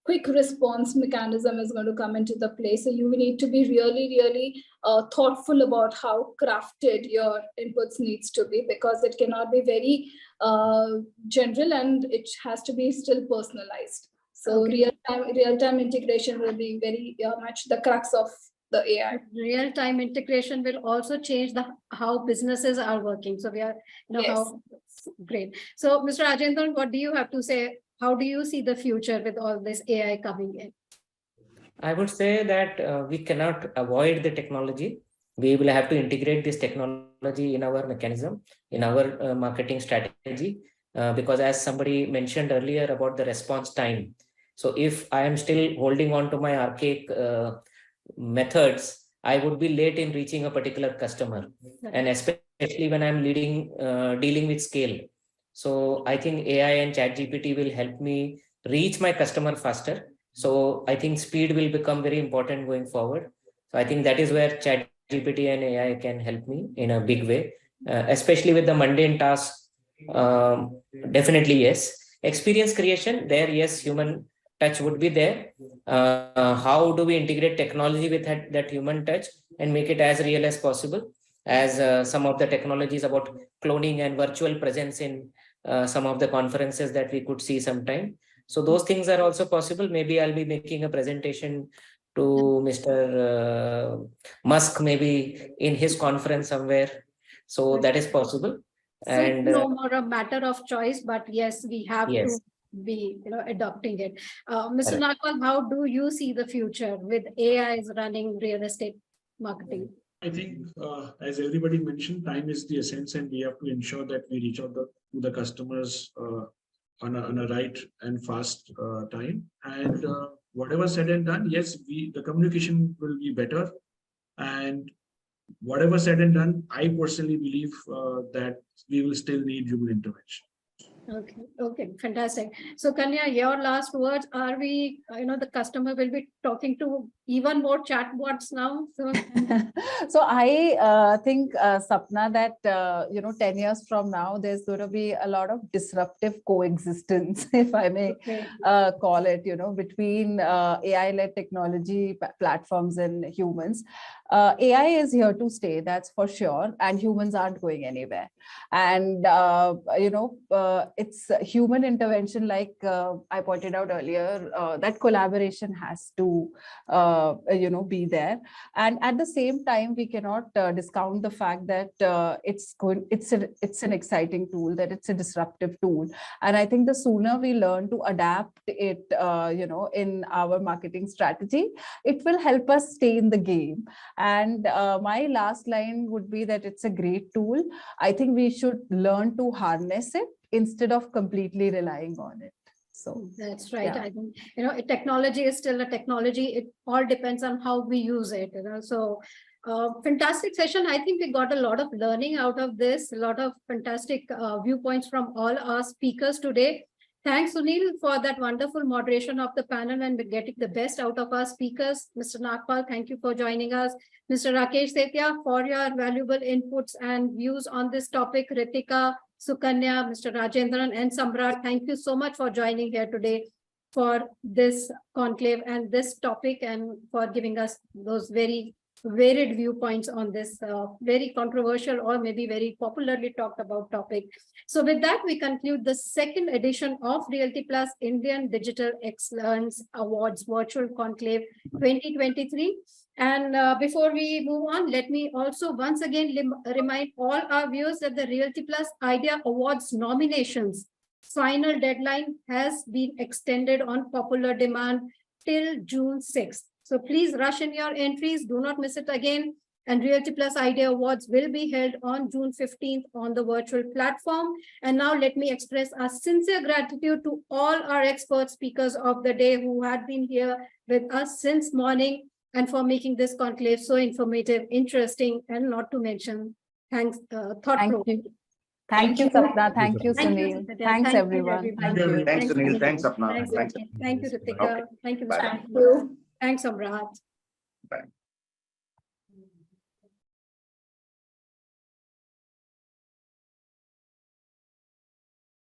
Speaker 6: quick response mechanism is going to come into the place. So you need to be really thoughtful about how crafted your inputs needs to be, because it cannot be very general, and it has to be still personalized. So
Speaker 1: Okay.
Speaker 6: real time integration will be very much the crux of the AI.
Speaker 1: Real-time integration will also change how businesses are working. So we are,
Speaker 6: Yes.
Speaker 1: how great. So Mr. Rajendran, what do you have to say? How do you see the future with all this AI coming in?
Speaker 4: I would say that we cannot avoid the technology. We will have to integrate this technology in our mechanism, in our marketing strategy, because as somebody mentioned earlier about the response time. So if I am still holding on to my archaic methods, I would be late in reaching a particular customer, and especially when I'm dealing with scale. So I think AI and ChatGPT will help me reach my customer faster. So I think speed will become very important going forward. So I think that is where ChatGPT and AI can help me in a big way, especially with the mundane tasks. Definitely, yes. Experience creation, there, yes, human touch would be there. How do we integrate technology with that human touch and make it as real as possible? As some of the technologies about cloning and virtual presence in some of the conferences that we could see sometime. So those things are also possible. Maybe I'll be making a presentation to Mr. Musk, maybe in his conference somewhere. So that is possible.
Speaker 1: So
Speaker 4: And
Speaker 1: no more a matter of choice, but yes, we have
Speaker 4: yes.
Speaker 1: to be adopting it. Mr. Nagpal, how do you see the future with AI is running real estate marketing?
Speaker 3: I think, as everybody mentioned, time is the essence, and we have to ensure that we reach out to the customers on a right and fast time. And whatever said and done, yes, the communication will be better. And whatever said and done, I personally believe that we will still need human intervention.
Speaker 1: Okay, fantastic. So Kanya, your last words, are we, the customer will be talking to even more chatbots now?
Speaker 8: So I think, Sapna, that, 10 years from now, there's going to be a lot of disruptive coexistence, if I may call it, between AI-led technology platforms and humans. AI is here to stay, that's for sure, and humans aren't going anywhere. And, it's human intervention, like I pointed out earlier, that collaboration has to, be there. And at the same time, we cannot discount the fact that it's an exciting tool, that it's a disruptive tool. And I think the sooner we learn to adapt it, in our marketing strategy, it will help us stay in the game. And my last line would be that it's a great tool. I think we should learn to harness it instead of completely relying on it. So
Speaker 1: that's right. Yeah. I think, technology is still a technology. It all depends on how we use it. So fantastic session. I think we got a lot of learning out of this, a lot of fantastic viewpoints from all our speakers today. Thanks, Sunil, for that wonderful moderation of the panel and getting the best out of our speakers. Mr. Nagpal, thank you for joining us. Mr. Rakesh Setia, for your valuable inputs and views on this topic. Ritika, Sukanya, Mr. Rajendran, and Samrat, thank you so much for joining here today for this conclave and this topic, and for giving us those very varied viewpoints on this very controversial or maybe very popularly talked about topic. So with that, we conclude the second edition of Realty Plus Indian Digital Excellence Awards Virtual Conclave 2023. And before we move on, let me also once again remind all our viewers that the Realty Plus Idea Awards nominations final deadline has been extended on popular demand till June 6th. So please rush in your entries. Do not miss it again. And Realty Plus Idea Awards will be held on June 15th on the virtual platform. And now let me express our sincere gratitude to all our expert speakers of the day who had been here with us since morning and for making this conclave so informative, interesting, and not to mention, thanks, thought-provoking.
Speaker 8: Thank you, Sapna. Thank you,
Speaker 1: Thank you,
Speaker 8: Sunil.
Speaker 1: Satya.
Speaker 8: Thanks,
Speaker 1: Thank you,
Speaker 8: everyone.
Speaker 1: everyone.
Speaker 8: Thank you.
Speaker 5: Thanks, Sunil. Thanks, Sapna.
Speaker 1: Thanks,
Speaker 5: Thanks.
Speaker 1: Thank you, Ritika.
Speaker 5: Okay.
Speaker 1: Thank you,
Speaker 5: Bye.
Speaker 1: Mr.
Speaker 6: Thank you.
Speaker 1: Thanks, Amrat.
Speaker 5: Bye.